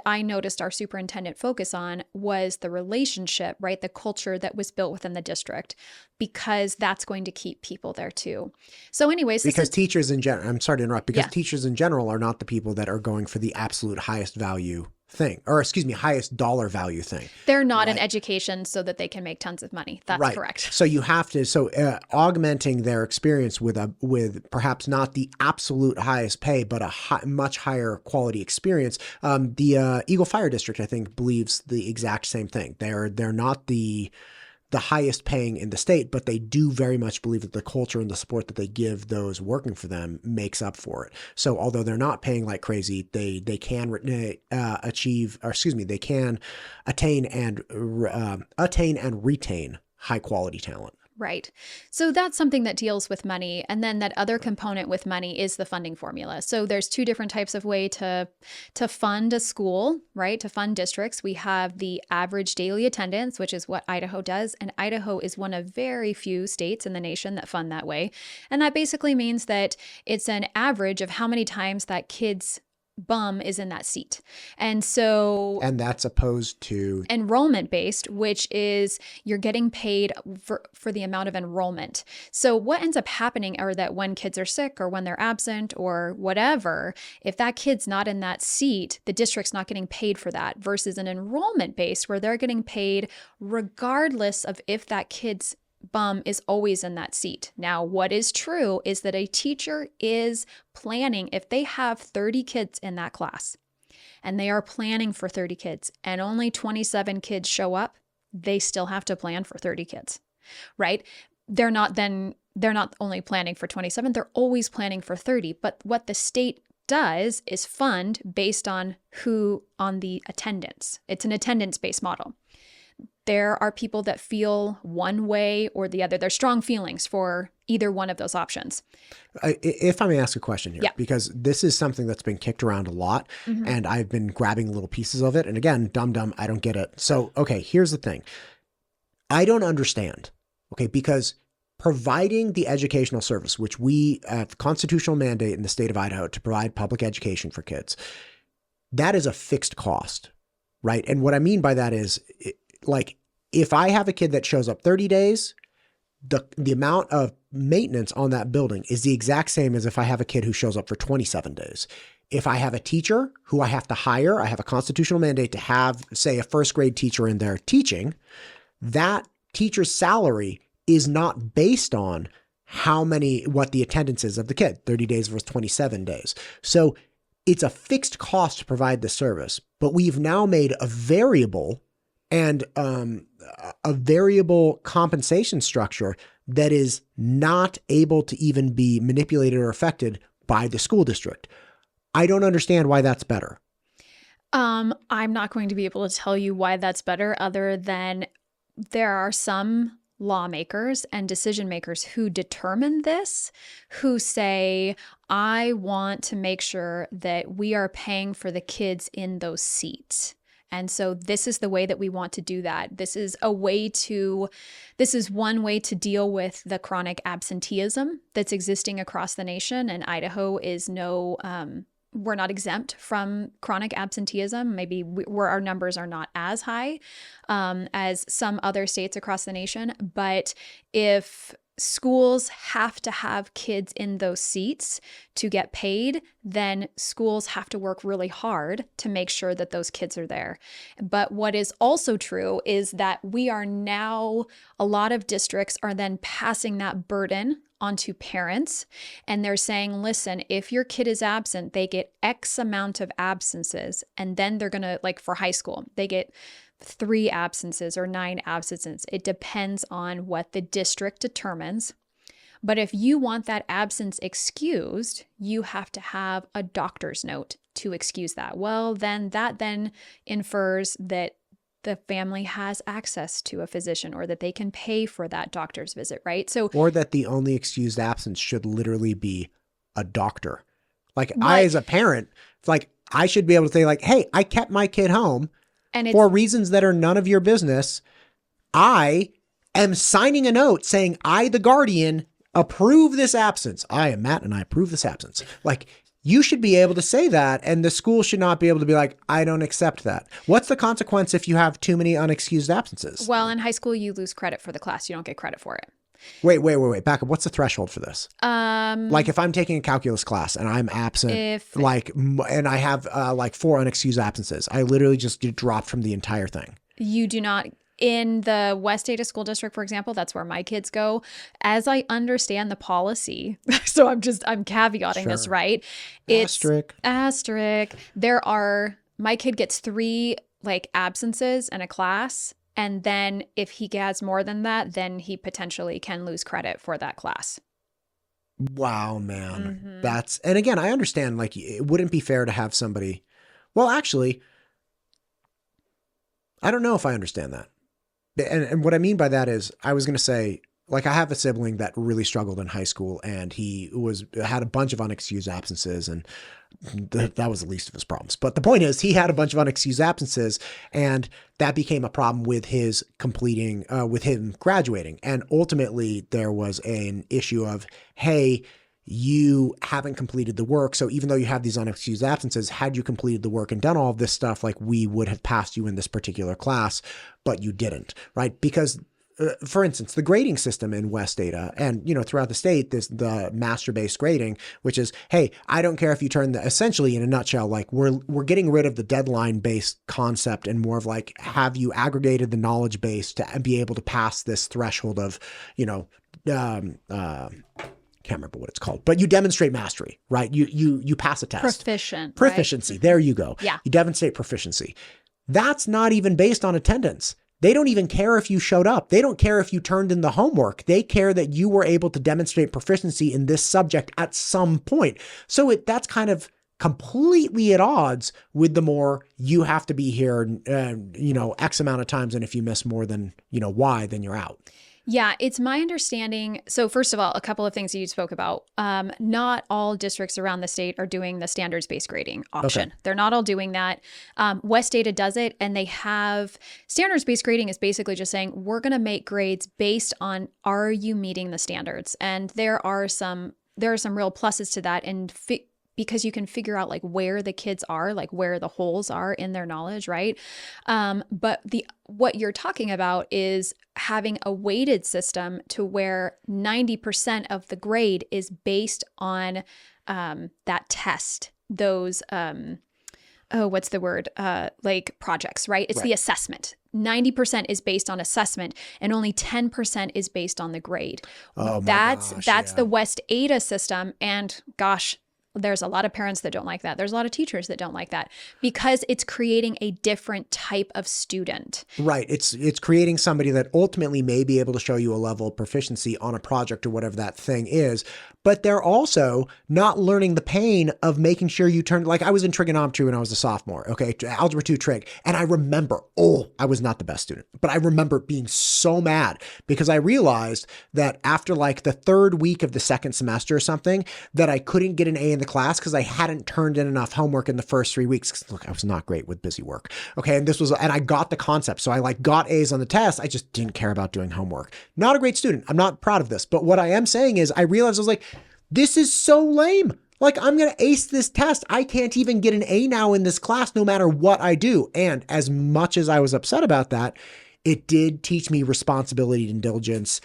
I noticed our superintendent focus on was the relationship, right? The culture that was built within the district, because that's going to keep people there too. So anyways, teachers in general, I'm sorry to interrupt, because Yeah. teachers in general are not the people that are going for the absolute highest value thing, or highest dollar value thing. They're not in education so that they can make tons of money. That's right. correct. So you have to, augmenting their experience with perhaps not the absolute highest pay, but a much higher quality experience. The Eagle Fire District, I think, believes the exact same thing. They're not the highest paying in the state, but they do very much believe that the culture and the support that they give those working for them makes up for it. So although they're not paying like crazy, they can attain and retain high quality talent. Right. So that's something that deals with money. And then that other component with money is the funding formula. So there's two different types of way to fund a school, right? To fund districts. We have the average daily attendance, which is what Idaho does. And Idaho is one of very few states in the nation that fund that way. And that basically means that it's an average of how many times that kid's bum is in that seat. And that's opposed to enrollment based, which is you're getting paid for the amount of enrollment. So what ends up happening are that when kids are sick or when they're absent or whatever, if that kid's not in that seat, the district's not getting paid for that, versus an enrollment based where they're getting paid regardless of if that kid's bum is always in that seat. Now, what is true is that a teacher is planning, if they have 30 kids in that class and they are planning for 30 kids and only 27 kids show up, they still have to plan for 30 kids, right? They're not only planning for 27, they're always planning for 30. But what the state does is fund based on the attendance. It's an attendance-based model. There are people that feel one way or the other. There's strong feelings for either one of those options. If I may ask a question here, Yeah. because this is something that's been kicked around a lot, and I've been grabbing little pieces of it. And again, dumb, I don't get it. So, okay, here's the thing. I don't understand, okay, because providing the educational service, which we have the constitutional mandate in the state of Idaho to provide public education for kids, that is a fixed cost, right? And what I mean by that is, like, if I have a kid that shows up 30 days, the amount of maintenance on that building is the exact same as if I have a kid who shows up for 27 days. If I have a teacher who I have to hire, I have a constitutional mandate to have, say, a first grade teacher in there teaching, that teacher's salary is not based on what the attendance is of the kid, 30 days versus 27 days. So it's a fixed cost to provide the service, but we've now made a variable and a variable compensation structure that is not able to even be manipulated or affected by the school district. I don't understand why that's better. I'm not going to be able to tell you why that's better, other than there are some lawmakers and decision makers who determine this, who say, I want to make sure that we are paying for the kids in those seats. And so this is the way that we want to do that. This is one way to deal with the chronic absenteeism that's existing across the nation. And Idaho is we're not exempt from chronic absenteeism. Maybe where our numbers are not as high as some other states across the nation. But if schools have to have kids in those seats to get paid, then schools have to work really hard to make sure that those kids are there. But what is also true is that a lot of districts are then passing that burden onto parents, and they're saying, listen, if your kid is absent, they get X amount of absences, and then they're going to, like for high school, they get 3 absences or 9 absences. It depends on what the district determines. But if you want that absence excused, you have to have a doctor's note to excuse that. Well, then that infers that the family has access to a physician, or that they can pay for that doctor's visit, right? Or that the only excused absence should literally be a doctor. Like, I, as a parent, I should be able to say, like, hey, I kept my kid home for reasons that are none of your business. I am signing a note saying, I, the guardian, approve this absence. I am Matt and I approve this absence. Like, you should be able to say that, and the school should not be able to be like, I don't accept that. What's the consequence if you have too many unexcused absences? Well, in high school, you lose credit for the class. You don't get credit for it. Wait. Back up. What's the threshold for this? Like, if I'm taking a calculus class and I'm absent, and I have 4 unexcused absences, I literally just get dropped from the entire thing. You do not. In the West Ada School District, for example, that's where my kids go. As I understand the policy, so I'm caveating this, right? It's asterisk. My kid gets 3 absences in a class. And then if he has more than that, then he potentially can lose credit for that class. Wow, man. Mm-hmm. And again, I understand, it wouldn't be fair to have somebody, well, actually, I don't know if I understand that. And what I mean by that is, I was going to say, I have a sibling that really struggled in high school, and he had a bunch of unexcused absences, and that was the least of his problems. But the point is, he had a bunch of unexcused absences, and that became a problem with his with him graduating. And ultimately, there was an issue of, hey, you haven't completed the work. So even though you have these unexcused absences, had you completed the work and done all of this stuff, we would have passed you in this particular class, but you didn't, right? Because for instance, the grading system in West Ada and, throughout the state, the master-based grading, which is, hey, I don't care if you turn essentially in a nutshell, like we're getting rid of the deadline-based concept and more of like, have you aggregated the knowledge base to be able to pass this threshold of, can't remember what it's called, but you demonstrate mastery, right? You pass a test. Proficiency. Right? There you go. Yeah. You demonstrate proficiency. That's not even based on attendance. They don't even care if you showed up. They don't care if you turned in the homework. They care that you were able to demonstrate proficiency in this subject at some point. So that's kind of completely at odds with the more you have to be here, X amount of times. And if you miss more than, Y, then you're out. Yeah, it's my understanding. So first of all, a couple of things that you spoke about. Not all districts around the state are doing the standards-based grading option. Okay. They're not all doing that. West Ada does it, and they have standards-based grading is basically just saying, we're going to make grades based on, are you meeting the standards? And there are some real pluses to that, and because you can figure out like where the kids are, like where the holes are in their knowledge, right? But what you're talking about is having a weighted system to where 90% of the grade is based on that test, those, what's the word? Like projects, right? It's the assessment. 90% is based on assessment and only 10% is based on the grade. That's the West Ada system. And gosh, there's a lot of parents that don't like that. There's a lot of teachers that don't like that because it's creating a different type of student. Right. It's creating somebody that ultimately may be able to show you a level of proficiency on a project or whatever that thing is. But they're also not learning the pain of making sure you turn, like I was in trigonometry when I was a sophomore, okay, algebra 2 trig. And I remember, I was not the best student, but I remember being so mad because I realized that after like the third week of the second semester or something, that I couldn't get an A in the class because I hadn't turned in enough homework in the first 3 weeks. Look, I was not great with busy work. Okay. And I got the concept. So I like got A's on the test. I just didn't care about doing homework. Not a great student. I'm not proud of this, but what I am saying is I realized I was like, this is so lame. Like I'm going to ace this test. I can't even get an A now in this class, no matter what I do. And as much as I was upset about that, it did teach me responsibility and diligence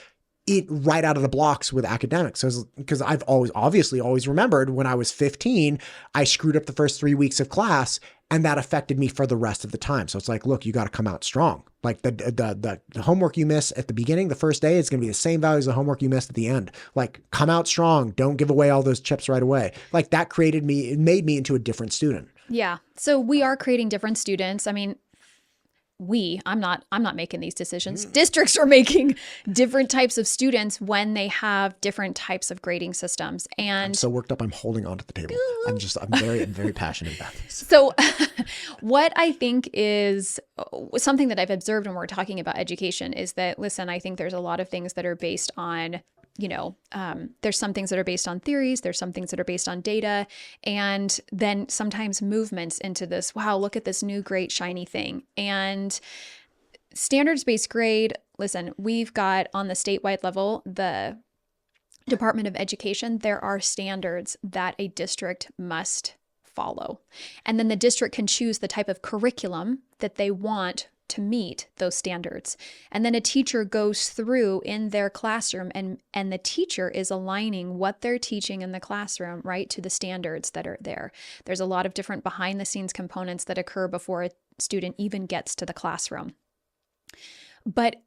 right out of the blocks with academics. So because I've always remembered when I was 15, I screwed up the first 3 weeks of class and that affected me for the rest of the time. So it's like, look, you got to come out strong. Like the homework you miss at the beginning, the first day, it's going to be the same value as the homework you missed at the end. Like come out strong. Don't give away all those chips right away. Like that it made me into a different student. Yeah. So we are creating different students. I mean, I'm not making these decisions. Districts are making different types of students when they have different types of grading systems. And I'm so worked up. I'm holding onto the table. I'm very passionate about this. So what I think is something that I've observed when we're talking about education is that, listen, I think there's a lot of things that are based on there's some things that are based on theories, there's some things that are based on data, and then sometimes movements into this, wow, look at this new great shiny thing. And standards-based grade, listen, we've got on the statewide level, the Department of Education, there are standards that a district must follow. And then the district can choose the type of curriculum that they want to meet those standards. And then a teacher goes through in their classroom and the teacher is aligning what they're teaching in the classroom, right, to the standards that are there. There's a lot of different behind the scenes components that occur before a student even gets to the classroom. But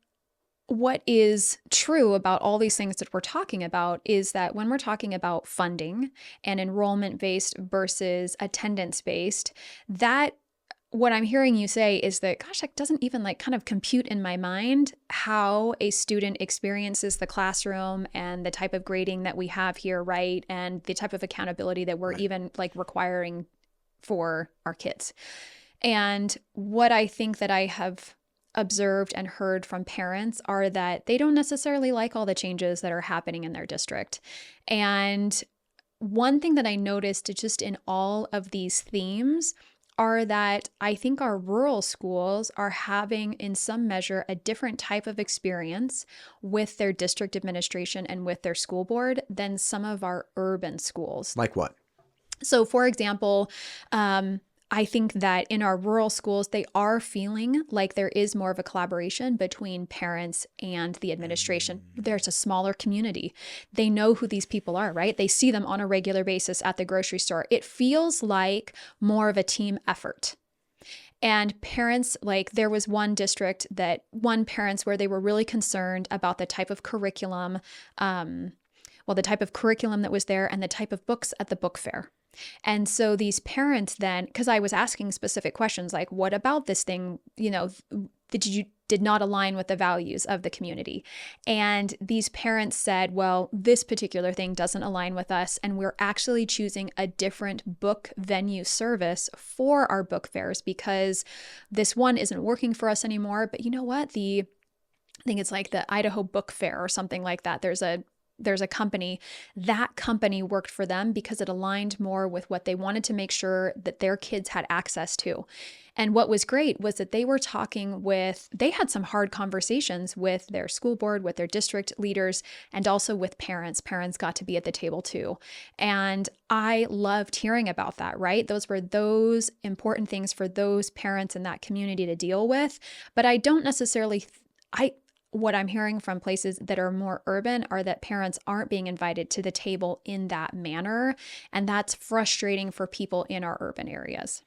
what is true about all these things that we're talking about is that when we're talking about funding and enrollment-based versus attendance-based, that what I'm hearing you say is that, gosh, that doesn't even like kind of compute in my mind how a student experiences the classroom and the type of grading that we have here, right? And the type of accountability that we're even like requiring for our kids. And what I think that I have observed and heard from parents are that they don't necessarily like all the changes that are happening in their district. And one thing that I noticed just in all of these themes are that I think our rural schools are having, in some measure, a different type of experience with their district administration and with their school board than some of our urban schools. Like what? So, for example, I think that in our rural schools, they are feeling like there is more of a collaboration between parents and the administration. There's a smaller community. They know who these people are, right? They see them on a regular basis at the grocery store. It feels like more of a team effort. And parents, like there was one district that parents where they were really concerned about the type of curriculum, the type of curriculum that was there and the type of books at the book fair. And so these parents then, because I was asking specific questions like, what about this thing, that you did not align with the values of the community? And these parents said, well, this particular thing doesn't align with us. And we're actually choosing a different book venue service for our book fairs because this one isn't working for us anymore. But you know what? I think it's like the Idaho Book Fair or something like that. There's a company, that company worked for them because it aligned more with what they wanted to make sure that their kids had access to. And what was great was that they had some hard conversations with their school board, with their district leaders, and also with parents. Parents got to be at the table too. And I loved hearing about that, right? Those were those important things for those parents in that community to deal with. But I don't necessarily, what I'm hearing from places that are more urban are that parents aren't being invited to the table in that manner. And that's frustrating for people in our urban areas.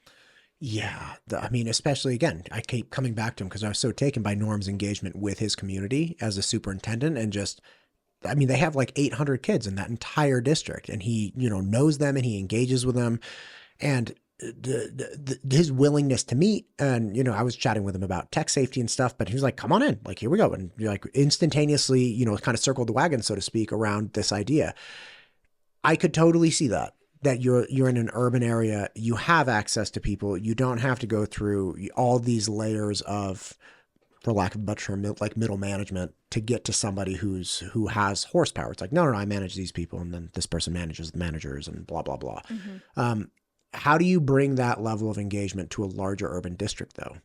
Yeah. Especially again, I keep coming back to him because I was so taken by Norm's engagement with his community as a superintendent and they have like 800 kids in that entire district and he, knows them and he engages with them. And his willingness to meet and, I was chatting with him about tech safety and stuff, but he was like, come on in, like, here we go. And you're like instantaneously, kind of circled the wagon, so to speak, around this idea. I could totally see that you're in an urban area, you have access to people. You don't have to go through all these layers of, for lack of a better term, like middle management to get to somebody who has horsepower. It's like, no, I manage these people. And then this person manages the managers and blah, blah, blah. Mm-hmm. How do you bring that level of engagement to a larger urban district, though?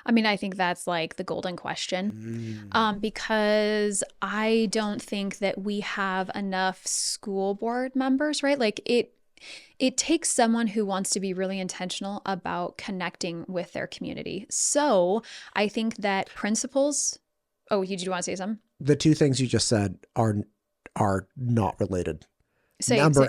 I think that's like the golden question, because I don't think that we have enough school board members, right? Like it takes someone who wants to be really intentional about connecting with their community. So I think that principals. Oh, did you want to say something? The two things you just said are not related.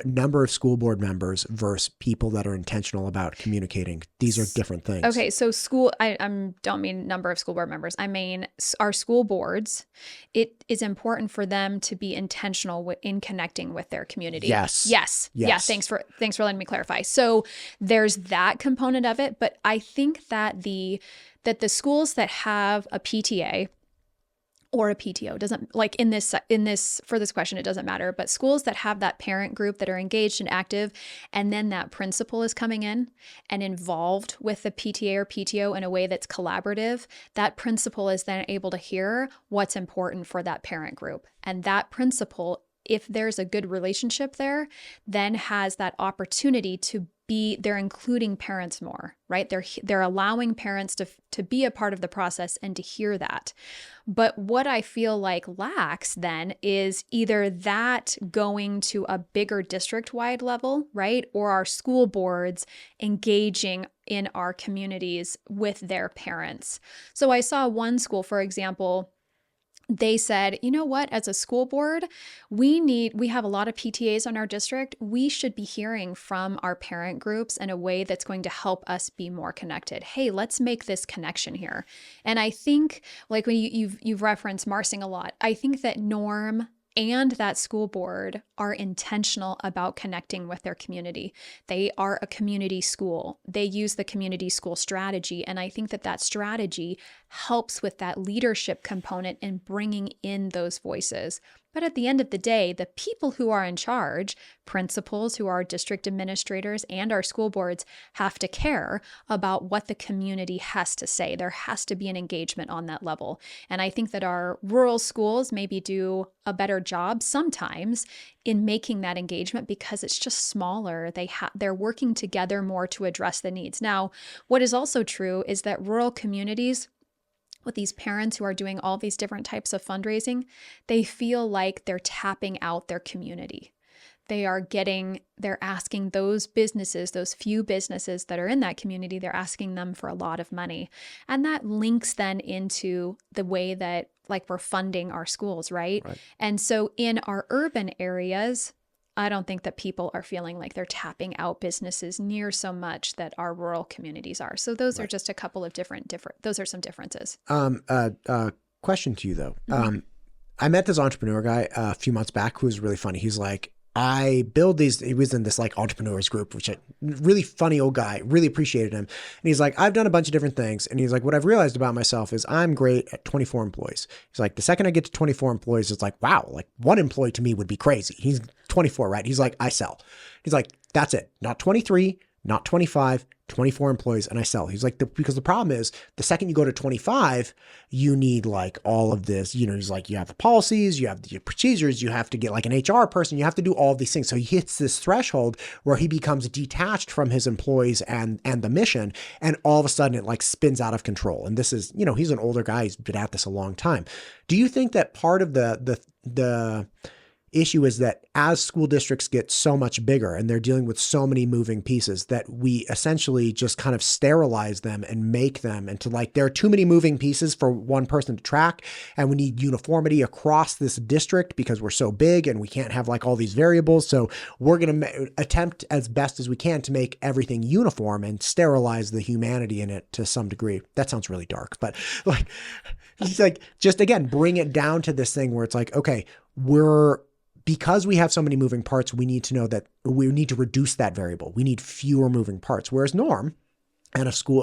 Number of school board members versus people that are intentional about communicating. These are different things. Okay, so I don't mean number of school board members. I mean our school boards. It is important for them to be intentional in connecting with their community. Yes. Yeah. Thanks for letting me clarify. So there's that component of it, but I think that the schools that have a PTA or a PTO doesn't, like in this for this question, it doesn't matter, but schools that have that parent group that are engaged and active, and then that principal is coming in and involved with the PTA or PTO in a way that's collaborative, that principal is then able to hear what's important for that parent group. And that principal, if there's a good relationship there, then has that opportunity they're including parents more, right? They're allowing parents to be a part of the process and to hear that. But what I feel like lacks then is either that going to a bigger district-wide level, right? Or our school boards engaging in our communities with their parents. So I saw one school, for example, they said, you know what, as a school board, we have a lot of PTAs in our district. We should be hearing from our parent groups in a way that's going to help us be more connected. Hey, let's make this connection here. And I think, like when you've referenced Marsing a lot, I think that Norm and that school board are intentional about connecting with their community. They are a community school. They use the community school strategy. And I think that strategy helps with that leadership component in bringing in those voices. But at the end of the day, the people who are in charge, principals who are district administrators and our school boards, have to care about what the community has to say. There has to be an engagement on that level. And I think that our rural schools maybe do a better job sometimes in making that engagement because it's just smaller. They're working together more to address the needs. Now, what is also true is that rural communities, with these parents who are doing all these different types of fundraising, they feel like they're tapping out their community. they're asking those businesses, those few businesses that are in that community, they're asking them for a lot of money. And that links then into the way that like we're funding our schools, right? And so in our urban areas, I don't think that people are feeling like they're tapping out businesses near so much that our rural communities are. So those are just a couple of different, those are some differences. Question to you though. I met this entrepreneur guy a few months back who was really funny. He's like, I build these, he was in this like entrepreneurs group, which really funny old guy, really appreciated him. And he's like, I've done a bunch of different things. And he's like, what I've realized about myself is I'm great at 24 employees. He's like, the second I get to 24 employees, it's like, wow, like one employee to me would be crazy. He's 24, right? He's like, I sell. He's like, that's it. Not 23, not 25, 24 employees, and I sell. He's like, because the problem is the second you go to 25, you need like all of this, he's like, you have the policies, you have the procedures, you have to get like an HR person, you have to do all of these things. So he hits this threshold where he becomes detached from his employees and the mission. And all of a sudden it like spins out of control. And this is, he's an older guy. He's been at this a long time. Do you think that part of the issue is that as school districts get so much bigger and they're dealing with so many moving pieces that we essentially just kind of sterilize them and make them into like, there are too many moving pieces for one person to track, and we need uniformity across this district because we're so big and we can't have like all these variables. So we're going to attempt as best as we can to make everything uniform and sterilize the humanity in it to some degree. That sounds really dark, but like, it's like, just again, bring it down to this thing where it's like, okay, because we have so many moving parts, we need to know that we need to reduce that variable. We need fewer moving parts. Whereas Norm and a school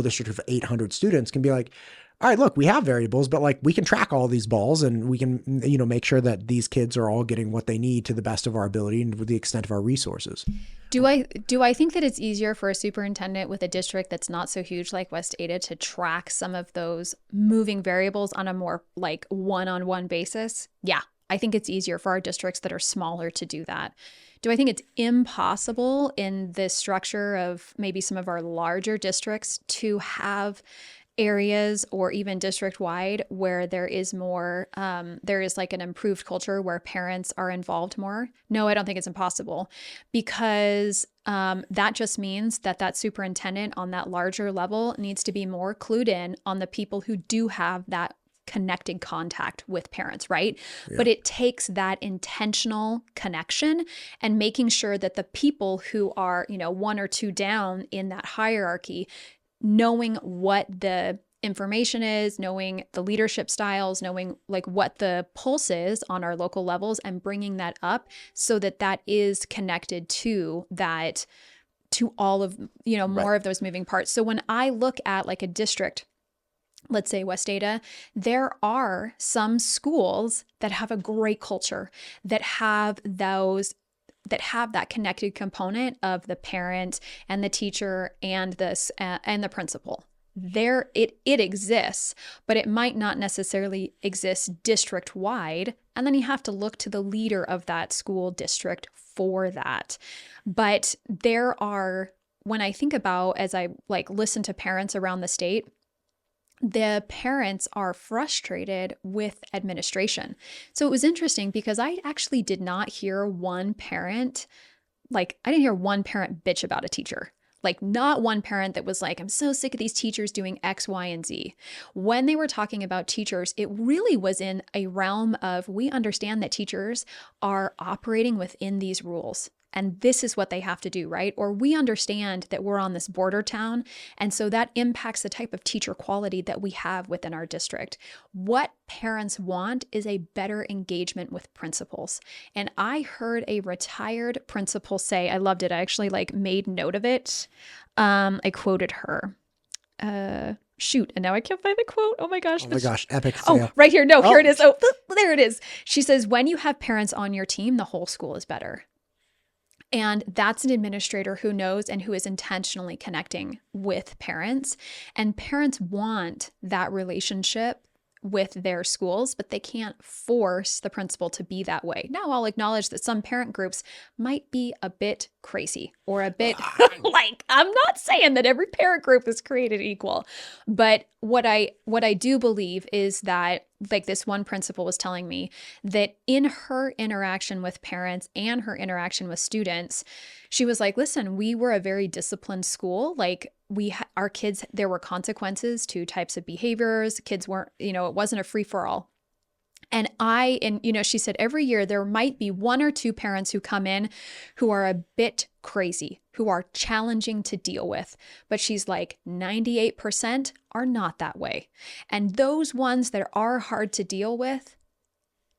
district of 800 students can be like, all right, look, we have variables, but like we can track all these balls and we can, make sure that these kids are all getting what they need to the best of our ability and with the extent of our resources. Do I think that it's easier for a superintendent with a district that's not so huge like West Ada to track some of those moving variables on a more like one-on-one basis? Yeah. I think it's easier for our districts that are smaller to do that. Do I think it's impossible in the structure of maybe some of our larger districts to have areas or even district-wide where there is more, there is like an improved culture where parents are involved more? No, I don't think it's impossible, because that just means that superintendent on that larger level needs to be more clued in on the people who do have that connected contact with parents, right? Yeah. But it takes that intentional connection and making sure that the people who are, one or two down in that hierarchy, knowing what the information is, knowing the leadership styles, knowing like what the pulse is on our local levels, and bringing that up so that is connected to that, to all of, more of those moving parts. So when I look at like a district, let's say West Ada, there are some schools that have a great culture, that have that connected component of the parent and the teacher and the principal. There it exists, but it might not necessarily exist district wide. And then you have to look to the leader of that school district for that. But there are, when I think about, as I like listen to parents around the state, the parents are frustrated with administration. So it was interesting because I actually did not hear one parent, I didn't hear one parent bitch about a teacher. Like not one parent that was like, I'm so sick of these teachers doing X, Y, and Z. When they were talking about teachers, it really was in a realm of, we understand that teachers are operating within these rules. And this is what they have to do, right? Or we understand that we're on this border town, and so that impacts the type of teacher quality that we have within our district. What parents want is a better engagement with principals. And I heard a retired principal say, I loved it. I actually made note of it. I quoted her. Shoot, and now I can't find the quote. Oh my gosh. Oh my gosh, epic fail. Oh, right here. No, here it is. Oh, there it is. She says, when you have parents on your team, the whole school is better. And that's an administrator who knows and who is intentionally connecting with parents. And parents want that relationship with their schools, but they can't force the principal to be that way. Now, I'll acknowledge that some parent groups might be a bit crazy or a bit I'm not saying that every parent group is created equal, but what I do believe is that like this one principal was telling me that in her interaction with parents and her interaction with students, she was like, listen, we were a very disciplined school. Like our kids, there were consequences to types of behaviors. Kids weren't, it wasn't a free for all. And she said every year there might be one or two parents who come in who are a bit crazy, who are challenging to deal with. But she's like, 98% are not that way. And those ones that are hard to deal with,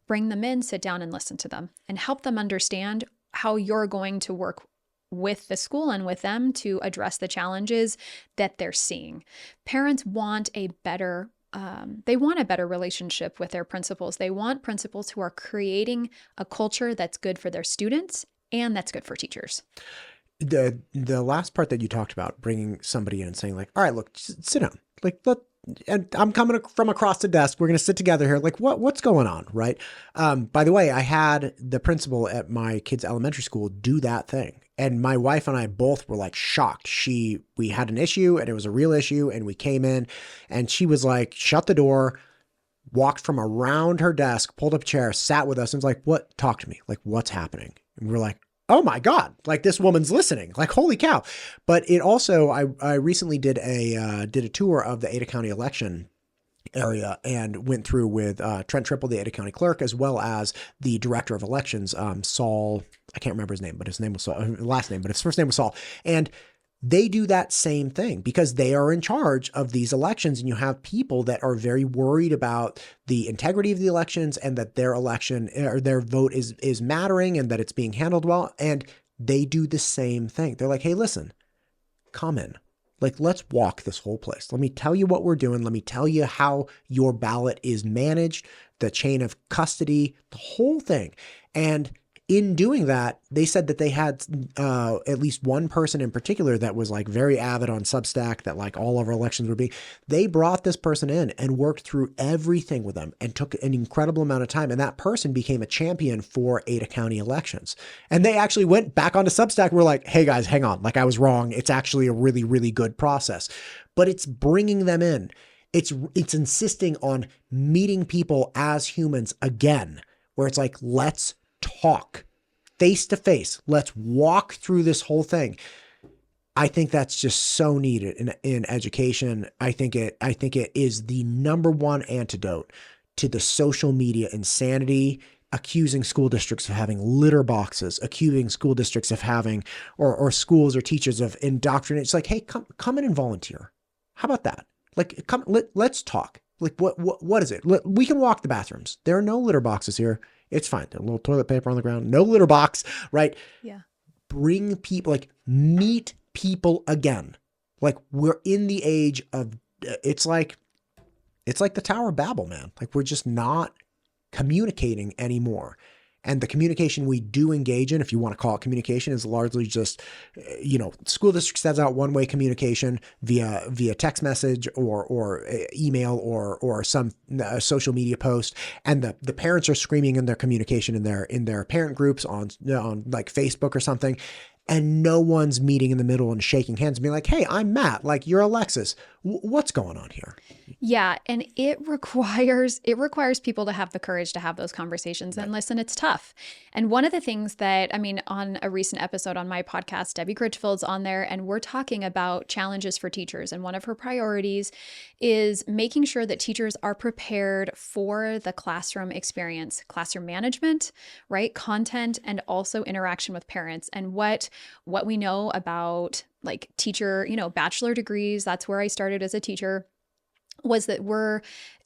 bring them in, sit down and listen to them and help them understand how you're going to work with the school and with them to address the challenges that they're seeing. Parents want a better relationship with their principals. They want principals who are creating a culture that's good for their students and that's good for teachers. The last part that you talked about, bringing somebody in and saying like, all right, look, sit down. Like, and I'm coming from across the desk. We're going to sit together here. Like, what's going on, right? By the way, I had the principal at my kid's elementary school do that thing. And my wife and I both were like shocked. We had an issue and it was a real issue. And we came in and she was like, shut the door, walked from around her desk, pulled up a chair, sat with us and was like, talk to me. Like, what's happening? And we're like, oh my God, like this woman's listening, like, holy cow. But it also, I recently did a tour of the Ada County election area and went through with Trent Triple, the Ada County clerk, as well as the director of elections, Saul. I can't remember his name, but his name was Saul, last name, but his first name was Saul. And they do that same thing because they are in charge of these elections. And you have people that are very worried about the integrity of the elections and that their election or their vote is mattering and that it's being handled well. And they do the same thing. They're like, hey, listen, come in. Like, let's walk this whole place. Let me tell you what we're doing. Let me tell you how your ballot is managed, the chain of custody, the whole thing. And in doing that, they said that they had at least one person in particular that was like very avid on Substack, that like all of our elections were being, they brought this person in and worked through everything with them and took an incredible amount of time. And that person became a champion for Ada County elections. And they actually went back onto Substack. We're like, hey guys, hang on. Like, I was wrong. It's actually a really, really good process, but it's bringing them in. It's insisting on meeting people as humans again, where it's like, let's talk face to face. Let's walk through this whole thing. I think that's just so needed in education. I think it is the number one antidote to the social media insanity, accusing school districts of having litter boxes, accusing school districts of having, or schools or teachers of indoctrinate. It's like, hey, come in and volunteer. How about that? Like, let's talk. Like, what is it? We can walk the bathrooms. There are no litter boxes here. It's fine. A little toilet paper on the ground, no litter box, right? Yeah. Bring people, like, meet people again. Like, we're in the age of, it's like the Tower of Babel, man. Like, we're just not communicating anymore. And the communication we do engage in, if you want to call it communication, is largely just, school district sends out one-way communication via text message or email or some social media post, and the parents are screaming in their communication in their parent groups on like Facebook or something, and no one's meeting in the middle and shaking hands and being like, hey, I'm Matt, like, you're Alexis. What's going on here? Yeah. And it requires people to have the courage to have those conversations. And listen, it's tough. And one of the things that, on a recent episode on my podcast, Debbie Critchfield's on there, and we're talking about challenges for teachers. And one of her priorities is making sure that teachers are prepared for the classroom experience, classroom management, right? Content, and also interaction with parents. And what we know about like teacher, bachelor degrees, that's where I started as a teacher, was that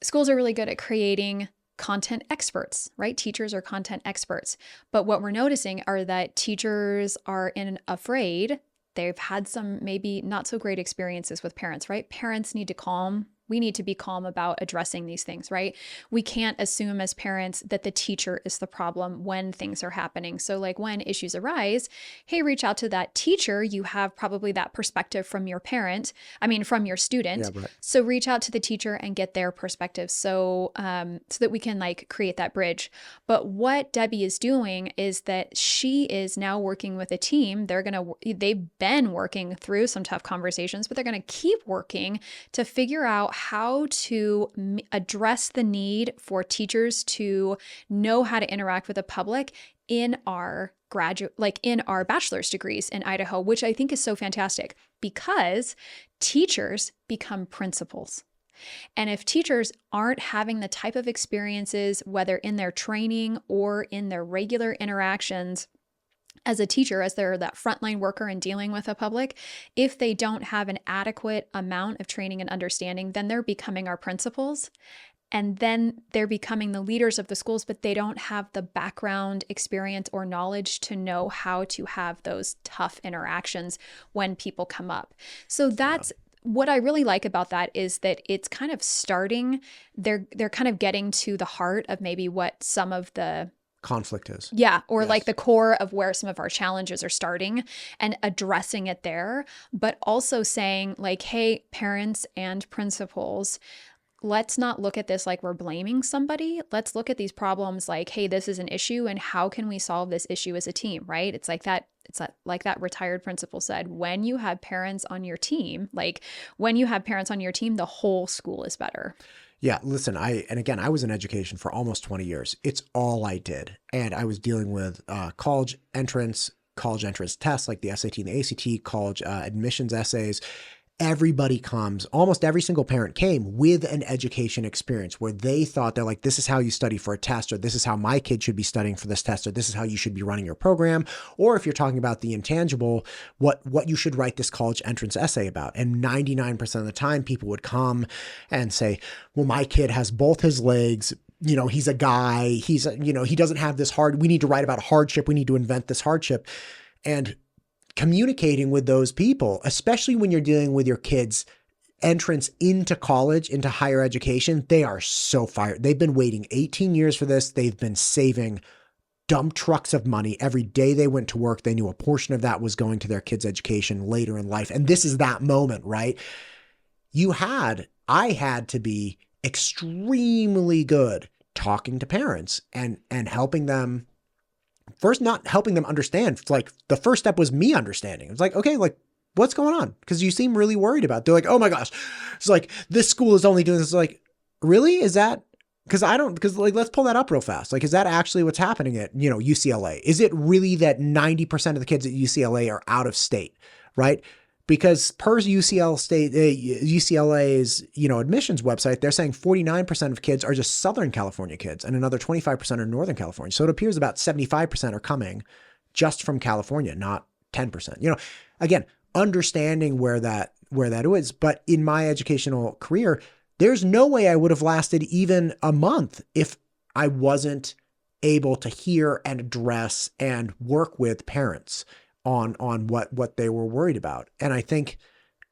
schools are really good at creating content experts, right? Teachers are content experts. But what we're noticing are that teachers are afraid. They've had some maybe not so great experiences with parents, right? Parents need to calm. We need to be calm about addressing these things, right? We can't assume as parents that the teacher is the problem when things are happening. So like when issues arise, hey, reach out to that teacher. You have probably that perspective from your from your student. Yeah, right. So reach out to the teacher and get their perspective so that we can like create that bridge. But what Debbie is doing is that she is now working with a team. They've been working through some tough conversations, but they're going to keep working to figure out how to address the need for teachers to know how to interact with the public in our in our bachelor's degrees in Idaho, which I think is so fantastic because teachers become principals. And if teachers aren't having the type of experiences, whether in their training or in their regular interactions as a teacher, as they're that frontline worker and dealing with the public, if they don't have an adequate amount of training and understanding, then they're becoming our principals. And then they're becoming the leaders of the schools, but they don't have the background, experience, or knowledge to know how to have those tough interactions when people come up. So that's what I really like about that, is that it's kind of starting, they're kind of getting to the heart of maybe what some of the conflict is. Yeah. Or like the core of where some of our challenges are starting and addressing it there, but also saying like, hey, parents and principals, let's not look at this like we're blaming somebody. Let's look at these problems like, hey, this is an issue and how can we solve this issue as a team, right? It's like that retired principal said, when you have parents on your team, the whole school is better. Yeah, listen, I was in education for almost 20 years. It's all I did. And I was dealing with college entrance tests like the SAT and the ACT, college admissions essays. Everybody comes, almost every single parent came with an education experience where they thought they're like, this is how you study for a test, or this is how my kid should be studying for this test, or this is how you should be running your program. Or if you're talking about the intangible, what you should write this college entrance essay about. And 99% of the time people would come and say, well, my kid has both his legs. You know, he's a guy, he doesn't have this we need to write about hardship. We need to invent this hardship. And communicating with those people, especially when you're dealing with your kids' entrance into college, into higher education, they are so fired. They've been waiting 18 years for this. They've been saving dump trucks of money. Every day they went to work, they knew a portion of that was going to their kids' education later in life. And this is that moment, right? I had to be extremely good talking to parents and helping them. First, not helping them understand. Like the first step was me understanding. It was like, okay, like what's going on? Because you seem really worried about it. They're like, oh my gosh. It's like, this school is only doing this. It's like, really? Is that, because let's pull that up real fast. Like, is that actually what's happening at, UCLA? Is it really that 90% of the kids at UCLA are out of state, right? Because per UCLA's, admissions website, they're saying 49% of kids are just Southern California kids and another 25% are Northern California. So it appears about 75% are coming just from California, not 10%. Again, understanding where that is. But in my educational career, there's no way I would have lasted even a month if I wasn't able to hear and address and work with parents on what they were worried about. And I think,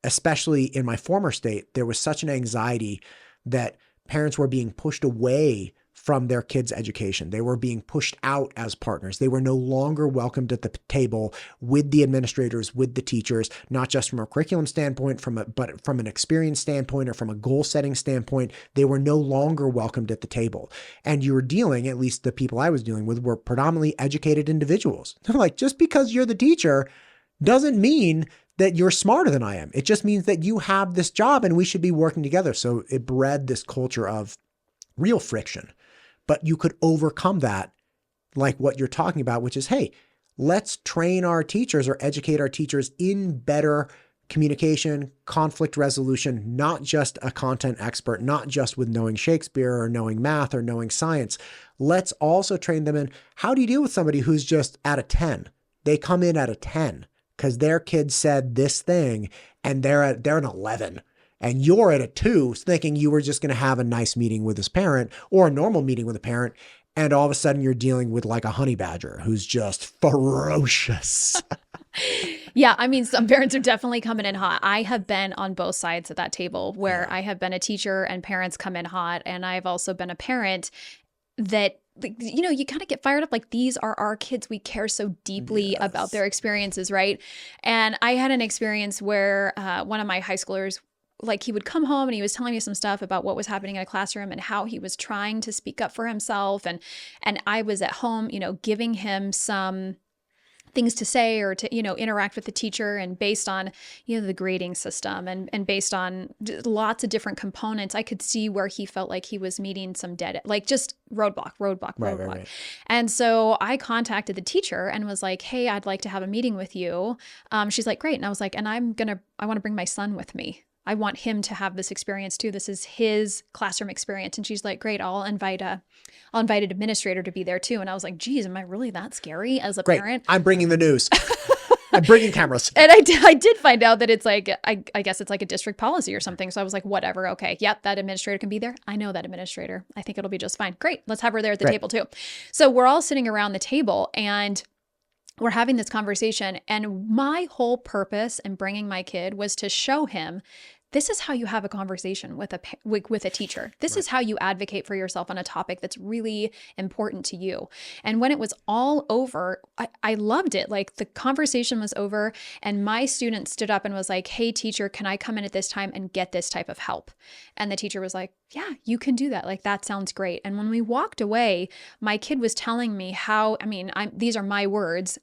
especially in my former state, there was such an anxiety that parents were being pushed away from their kids' education. They were being pushed out as partners. They were no longer welcomed at the table with the administrators, with the teachers, not just from a curriculum standpoint, but from an experience standpoint or from a goal-setting standpoint. They were no longer welcomed at the table. And you were dealing, at least the people I was dealing with, were predominantly educated individuals. They're like, just because you're the teacher doesn't mean that you're smarter than I am. It just means that you have this job and we should be working together. So it bred this culture of real friction. But you could overcome that, like what you're talking about, which is, hey, let's train our teachers or educate our teachers in better communication, conflict resolution, not just a content expert, not just with knowing Shakespeare or knowing math or knowing science. Let's also train them in, how do you deal with somebody who's just at a 10? They come in at a 10 because their kid said this thing and they're an 11. And you're at a 2 thinking you were just going to have a nice meeting with this parent or a normal meeting with a parent. And all of a sudden you're dealing with like a honey badger who's just ferocious. Yeah. I mean, some parents are definitely coming in hot. I have been on both sides of that table where I have been a teacher and parents come in hot. And I've also been a parent that, you kind of get fired up. Like, these are our kids. We care so deeply about their experiences. Right. And I had an experience where one of my high schoolers, like, he would come home and he was telling me some stuff about what was happening in a classroom and how he was trying to speak up for himself. And I was at home, giving him some things to say or to, interact with the teacher, and based on, the grading system and based on lots of different components, I could see where he felt like he was meeting some like just roadblock. Right. And so I contacted the teacher and was like, hey, I'd like to have a meeting with you. She's like, great. And I was like, and I want to bring my son with me. I want him to have this experience too. This is his classroom experience. And she's like, great, I'll invite an administrator to be there too. And I was like, geez, am I really that scary as a parent? I'm bringing the news. I'm bringing cameras. And I did find out that it's like, I guess it's like a district policy or something. So I was like, whatever. Okay. Yep. That administrator can be there. I know that administrator. I think it'll be just fine. Great. Let's have her there at the table too. So we're all sitting around the table and we're having this conversation. And my whole purpose in bringing my kid was to show him, this is how you have a conversation with a teacher. This is how you advocate for yourself on a topic that's really important to you. And when it was all over, I loved it. Like the conversation was over and my student stood up and was like, hey teacher, can I come in at this time and get this type of help? And the teacher was like, yeah, you can do that. Like, that sounds great. And when we walked away, my kid was telling me how, these are my words,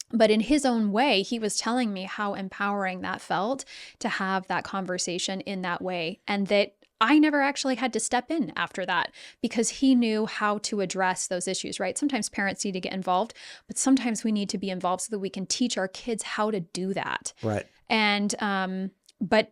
but in his own way, he was telling me how empowering that felt to have that conversation in that way. And that I never actually had to step in after that because he knew how to address those issues, right? Sometimes parents need to get involved, but sometimes we need to be involved so that we can teach our kids how to do that. Right. And, but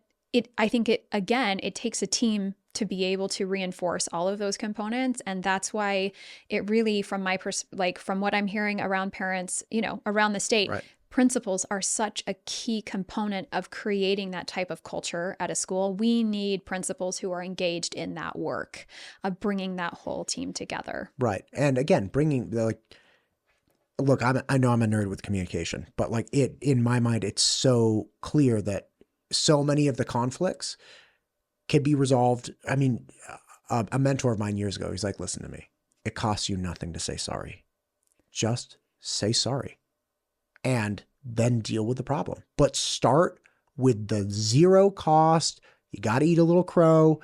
I think it takes a team to be able to reinforce all of those components. And that's why it really, from what I'm hearing around parents, around the state, principals are such a key component of creating that type of culture at a school. We need principals who are engaged in that work of bringing that whole team together. Right. And again, look, I know I'm a nerd with communication, but in my mind, it's so clear that so many of the conflicts can be resolved. A mentor of mine years ago, he's like, listen to me. It costs you nothing to say sorry. Just say sorry and then deal with the problem. But start with the zero cost. You got to eat a little crow.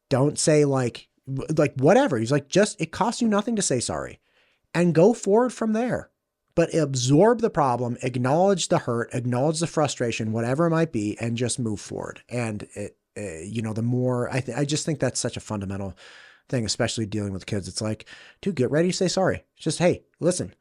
Don't say like whatever. He's like, it costs you nothing to say sorry and go forward from there. But absorb the problem, acknowledge the hurt, acknowledge the frustration, whatever it might be, and just move forward. And the more I just think that's such a fundamental thing, especially dealing with kids. It's like, dude, get ready to say sorry. It's just, hey, listen,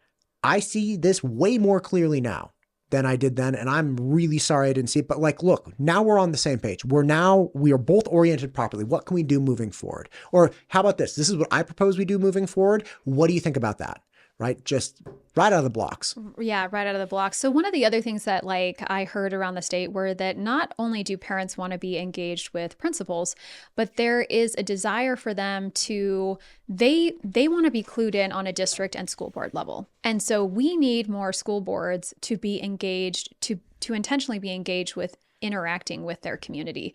I see this way more clearly now than I did then. And I'm really sorry I didn't see it. But look, now we're on the same page. We are both oriented properly. What can we do moving forward? Or how about this? This is what I propose we do moving forward. What do you think about that? Right? Just right out of the blocks. Yeah, right out of the blocks. So one of the other things that I heard around the state were that not only do parents want to be engaged with principals, but there is a desire for them to, they want to be clued in on a district and school board level. And so we need more school boards to be engaged, to intentionally be engaged with interacting with their community.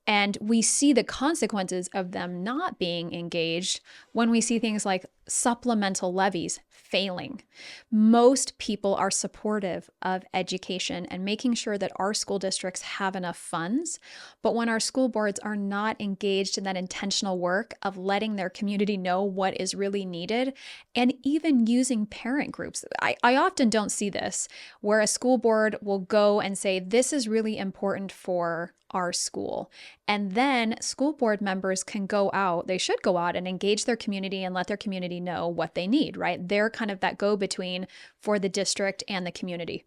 And we see the consequences of them not being engaged when we see things like supplemental levies failing. Most people are supportive of education and making sure that our school districts have enough funds. But when our school boards are not engaged in that intentional work of letting their community know what is really needed, and even using parent groups, I often don't see this, where a school board will go and say, this is really important for our school. And then school board members can go out, they should go out and engage their community and let their community know what they need, right? They're kind of that go-between for the district and the community.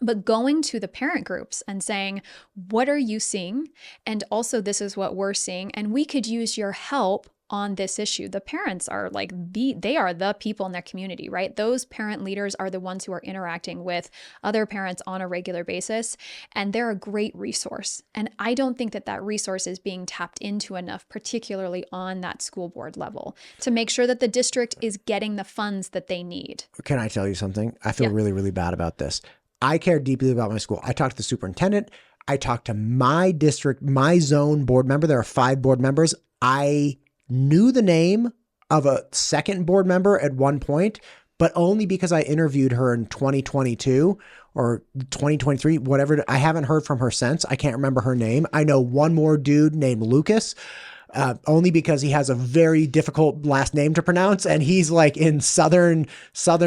But going to the parent groups and saying, what are you seeing? And also, this is what we're seeing. And we could use your help on this issue. The parents are they are the people in their community, right? Those parent leaders are the ones who are interacting with other parents on a regular basis, and they're a great resource. And I don't think that resource is being tapped into enough, particularly on that school board level, to make sure that the district is getting the funds that they need. Can I tell you something? I feel really, really bad about this. I care deeply about my school. I talked to the superintendent. I talked to my district, my zone board member. There are 5 board members. I knew the name of a second board member at one point, but only because I interviewed her in 2022 or 2023, whatever. I haven't heard from her since. I can't remember her name. I know one more dude named Lucas, only because he has a very difficult last name to pronounce. And he's like in southern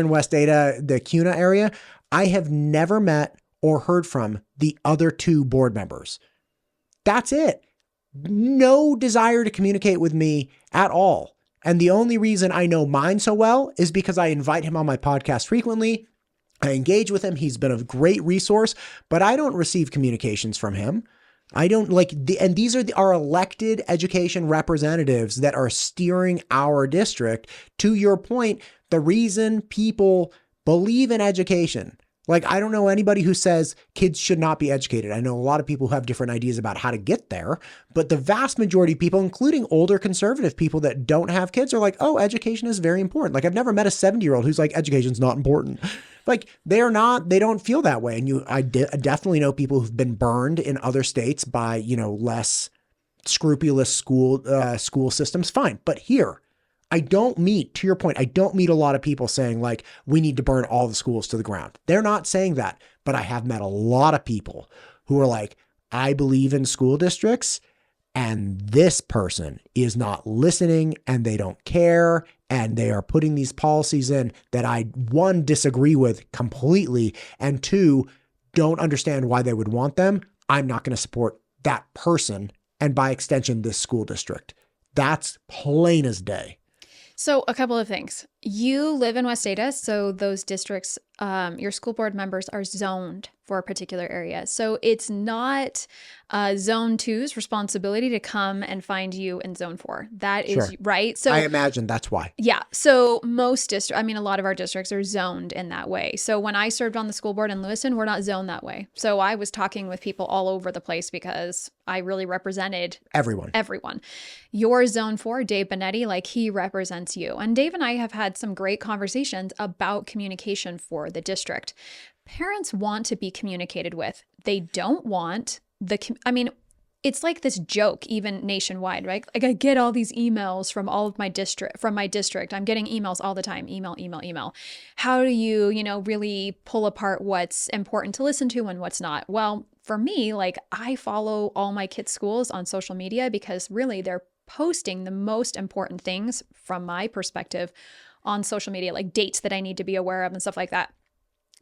West Ada, the Kuna area. I have never met or heard from the other two board members. That's it. No desire to communicate with me at all. And the only reason I know mine so well is because I invite him on my podcast frequently. I engage with him. He's been a great resource, but I don't receive communications from him. I don't and these are our elected education representatives that are steering our district. To your point, the reason people believe in education, like, I don't know anybody who says kids should not be educated. I know a lot of people who have different ideas about how to get there, but the vast majority of people, including older conservative people that don't have kids, are like, oh, education is very important. Like, I've never met a 70-year-old who's like, education's not important. Like, they don't feel that way. And I definitely know people who've been burned in other states by, less scrupulous school systems. Fine. But here, to your point, I don't meet a lot of people saying like, we need to burn all the schools to the ground. They're not saying that, but I have met a lot of people who are like, I believe in school districts and this person is not listening and they don't care. And they are putting these policies in that I, one, disagree with completely, and two, don't understand why they would want them. I'm not going to support that person and by extension, this school district. That's plain as day. So a couple of things. You live in West Ada, so those districts, your school board members are zoned for a particular area. So it's not Zone 2's responsibility to come and find you in Zone 4. That is Sure. right. So I imagine that's why. Yeah. So most districts, a lot of our districts are zoned in that way. So when I served on the school board in Lewiston, we're not zoned that way. So I was talking with people all over the place because I really represented Everyone. Your Zone 4, Dave Benetti, like, he represents you. And Dave and I have had some great conversations about communication for the district. Parents want to be communicated with. They don't want it's like this joke, even nationwide, right? Like, I get all these emails from my district. I'm getting emails all the time. Email. How do you, really pull apart what's important to listen to and what's not? Well, for me, like, I follow all my kids' schools on social media because really they're posting the most important things from my perspective on social media, like dates that I need to be aware of and stuff like that.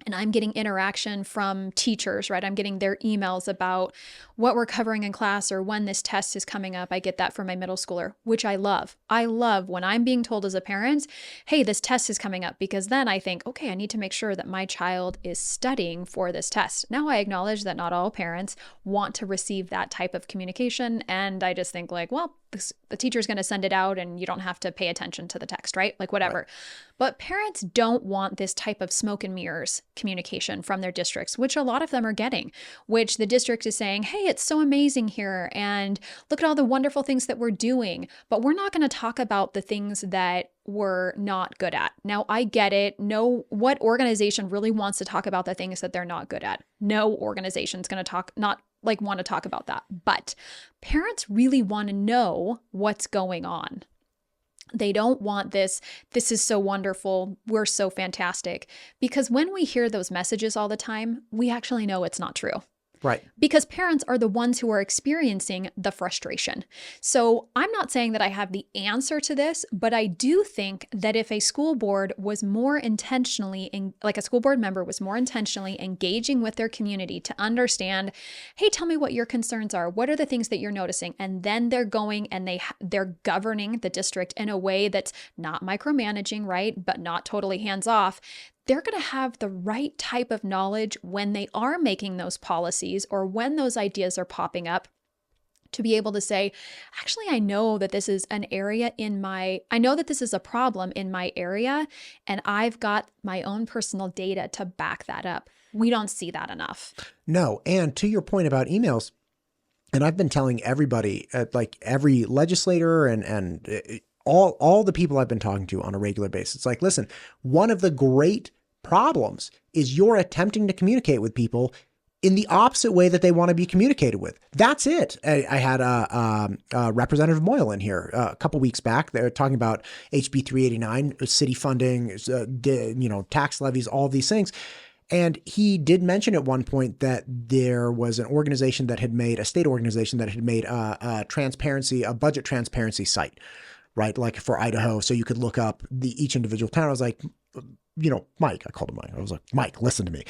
And I'm getting interaction from teachers, right? I'm getting their emails about what we're covering in class or when this test is coming up. I get that from my middle schooler, which I love. I love when I'm being told as a parent, hey, this test is coming up, because then I think, okay, I need to make sure that my child is studying for this test. Now, I acknowledge that not all parents want to receive that type of communication. And I just think like, well, the teacher's going to send it out and you don't have to pay attention to the text, right? Like, whatever. Right. But parents don't want this type of smoke and mirrors communication from their districts, which a lot of them are getting, which the district is saying, hey, it's so amazing here. And look at all the wonderful things that we're doing. But we're not going to talk about the things that we're not good at. Now, I get it. What organization really wants to talk about the things that they're not good at? No organization's going to want to talk about that. But parents really want to know what's going on. They don't want this is so wonderful, we're so fantastic. Because when we hear those messages all the time, we actually know it's not true. Right. Because parents are the ones who are experiencing the frustration. So I'm not saying that I have the answer to this, but I do think that if a school board was more intentionally, a school board member was more intentionally engaging with their community to understand, hey, tell me what your concerns are. What are the things that you're noticing? And then they're going and they're governing the district in a way that's not micromanaging, right? But not totally hands off. They're going to have the right type of knowledge when they are making those policies or when those ideas are popping up to be able to say, actually, I know that this is a problem in my area, and I've got my own personal data to back that up. We don't see that enough. No. And to your point about emails, and I've been telling everybody, like every legislator and all the people I've been talking to on a regular basis, like, listen, one of the great problems is you're attempting to communicate with people in the opposite way that they want to be communicated with. That's it. I had Representative Moyle in here a couple weeks back. They were talking about HB 389, city funding, tax levies, all of these things. And he did mention at one point that there was an organization that had made, a state organization that had made a budget transparency site, right? Like for Idaho. So you could look up each individual town. I was like, Mike, I called him Mike. I was like, Mike, listen to me.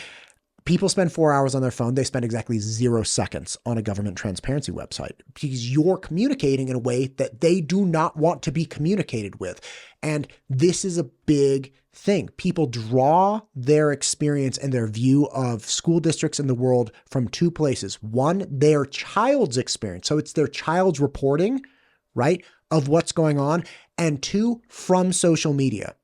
People spend 4 hours on their phone. They spend exactly 0 seconds on a government transparency website because you're communicating in a way that they do not want to be communicated with. And this is a big thing. People draw their experience and their view of school districts in the world from 2 places. One, their child's experience. So it's their child's reporting, right, of what's going on. And 2, from social media.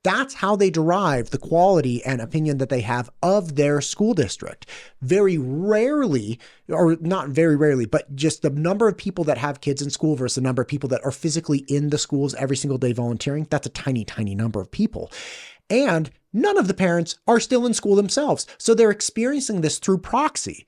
That's how they derive the quality and opinion that they have of their school district. Very rarely, or not very rarely, but just the number of people that have kids in school versus the number of people that are physically in the schools every single day volunteering, that's a tiny, tiny number of people. And none of the parents are still in school themselves. So they're experiencing this through proxy.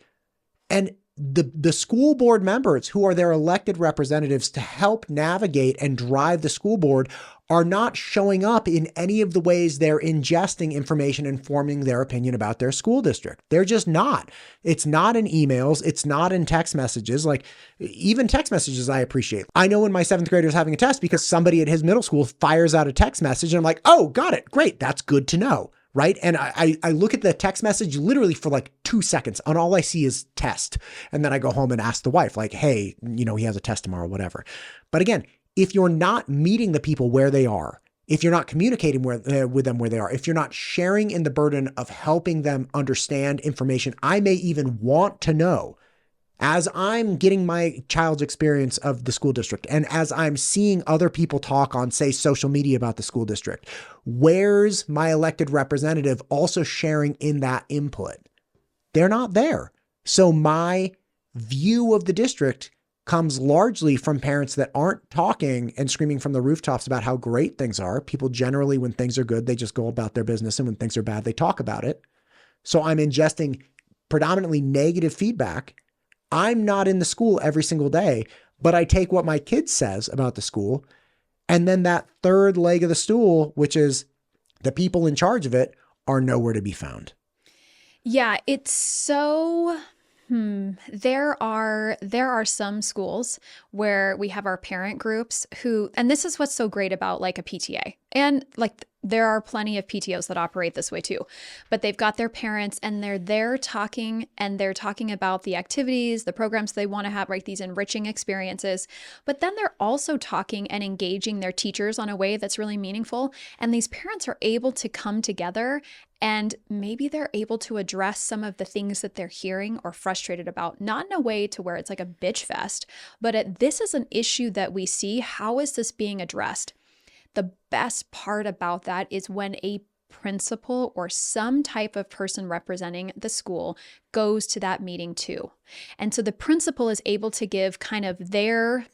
And the school board members who are their elected representatives to help navigate and drive the school board are not showing up in any of the ways they're ingesting information and forming their opinion about their school district. They're just not. It's not in emails. It's not in text messages. Like even text messages I appreciate. I know when my 7th grader is having a test because somebody at his middle school fires out a text message and I'm like, oh, got it. Great. That's good to know. Right. And I look at the text message literally for like 2 seconds and all I see is test. And then I go home and ask the wife like, hey, he has a test tomorrow, whatever. But again, if you're not meeting the people where they are, if you're not communicating with them where they are, if you're not sharing in the burden of helping them understand information I may even want to know, as I'm getting my child's experience of the school district and as I'm seeing other people talk on, say, social media about the school district, where's my elected representative also sharing in that input? They're not there. So my view of the district comes largely from parents that aren't talking and screaming from the rooftops about how great things are. People generally, when things are good, they just go about their business. And when things are bad, they talk about it. So I'm ingesting predominantly negative feedback. I'm not in the school every single day, but I take what my kid says about the school. And then that third leg of the stool, which is the people in charge of it, are nowhere to be found. Yeah, it's so... There are some schools where we have our parent groups who, and this is what's so great about like a PTA. And like there are plenty of PTOs that operate this way too, but they've got their parents and they're there talking and they're talking about the activities, the programs they want to have, right? These enriching experiences. But then they're also talking and engaging their teachers on a way that's really meaningful. And these parents are able to come together and maybe they're able to address some of the things that they're hearing or frustrated about, not in a way to where it's like a bitch fest, but this is an issue that we see. How is this being addressed? The best part about that is when a principal or some type of person representing the school goes to that meeting too. And so the principal is able to give kind of their,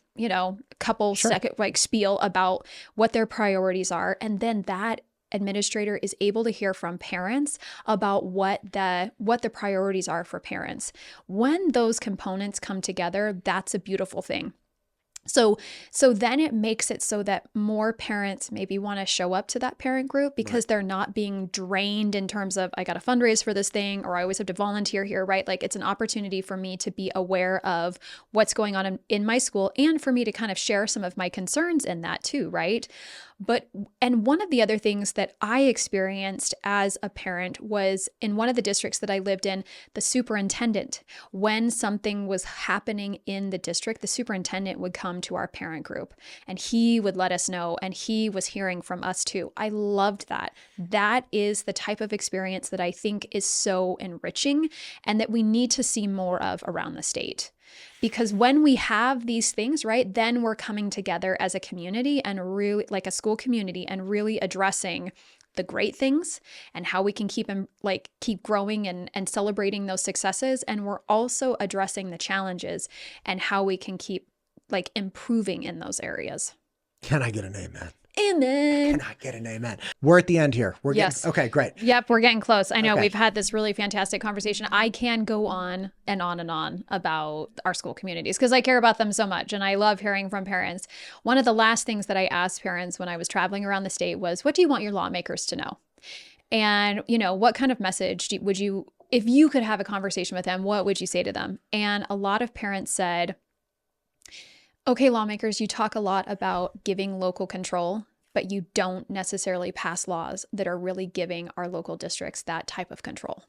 couple second like spiel about what their priorities are. And then that administrator is able to hear from parents about what the priorities are for parents. When those components come together, that's a beautiful thing. So then it makes it so that more parents maybe want to show up to that parent group because they're not being drained in terms of, I got to fundraise for this thing, or I always have to volunteer here, right? Like it's an opportunity for me to be aware of what's going on in my school and for me to kind of share some of my concerns in that too, right? And one of the other things that I experienced as a parent was in one of the districts that I lived in, the superintendent, when something was happening in the district, the superintendent would come to our parent group and he would let us know, and he was hearing from us too. I loved that. That is the type of experience that I think is so enriching and that we need to see more of around the state. Because when we have these things, right, then we're coming together as a community and really like a school community and really addressing the great things and how we can keep growing and celebrating those successes. And we're also addressing the challenges and how we can keep like improving in those areas. Can I get an amen? Amen. Can I get an amen? We're at the end here. Yes. Okay, great. Yep, we're getting close. I know We've had this really fantastic conversation. I can go on and on and on about our school communities because I care about them so much and I love hearing from parents. One of the last things that I asked parents when I was traveling around the state was, what do you want your lawmakers to know? And, what kind of message would you, if you could have a conversation with them, what would you say to them? And a lot of parents said, okay, lawmakers, you talk a lot about giving local control, but you don't necessarily pass laws that are really giving our local districts that type of control.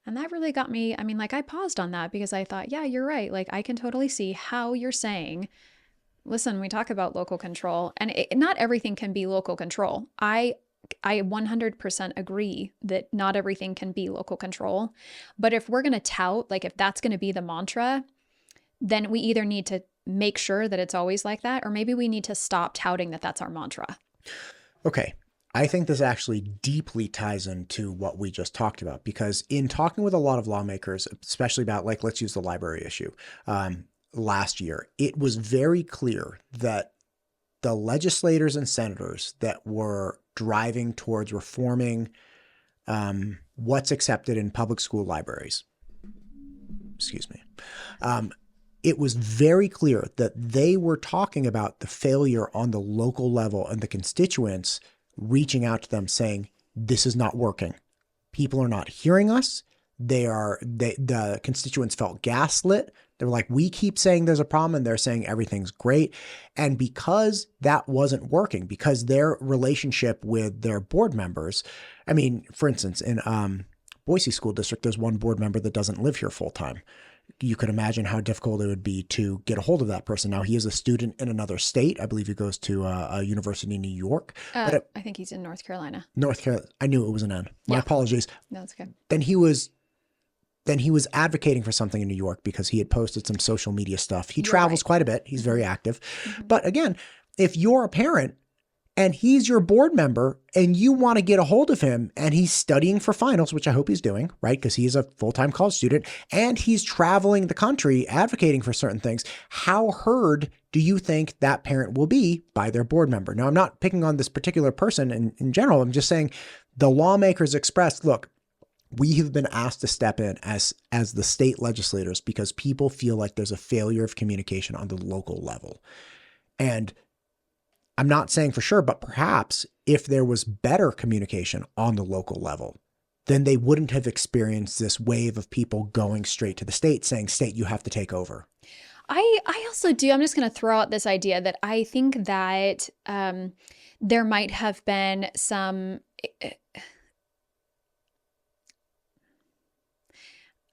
And that really got me. I mean, like, I paused on that because I thought, yeah, you're right. Like, I can totally see how you're saying, listen, we talk about local control, and not everything can be local control. I 100% agree that not everything can be local control. But if we're going to tout, like, if that's going to be the mantra, then we either need to make sure that it's always like that, or maybe we need to stop touting that that's our mantra. Okay. I think this actually deeply ties into what we just talked about, because in talking with a lot of lawmakers, especially about, like, let's use the library issue, last year, it was very clear that the legislators and senators that were driving towards reforming what's accepted in public school libraries, it was very clear that they were talking about the failure on the local level and the constituents reaching out to them saying, this is not working. People are not hearing us. The constituents felt gaslit. They were like, we keep saying there's a problem, and they're saying everything's great. And because that wasn't working, because their relationship with their board members, I mean, for instance, in Boise School District, there's one board member that doesn't live here full time. You could imagine how difficult it would be to get a hold of that person. Now, he is a student in another state. I believe he goes to a university in New York. I think he's in North Carolina. North Carolina. I knew it was an N. My apologies. No, it's okay. Then he was advocating for something in New York because he had posted some social media stuff. He travels quite a bit. He's very active. Mm-hmm. But again, if you're a parent and he's your board member and you want to get a hold of him and he's studying for finals, which I hope he's doing, right? Because he is a full-time college student and he's traveling the country advocating for certain things, how heard do you think that parent will be by their board member? Now, I'm not picking on this particular person in general. I'm just saying the lawmakers expressed, look, we have been asked to step in as the state legislators because people feel like there's a failure of communication on the local level. And I'm not saying for sure, but perhaps if there was better communication on the local level, then they wouldn't have experienced this wave of people going straight to the state saying, state, you have to take over. I also do. I'm just going to throw out this idea that I think that there might have been some...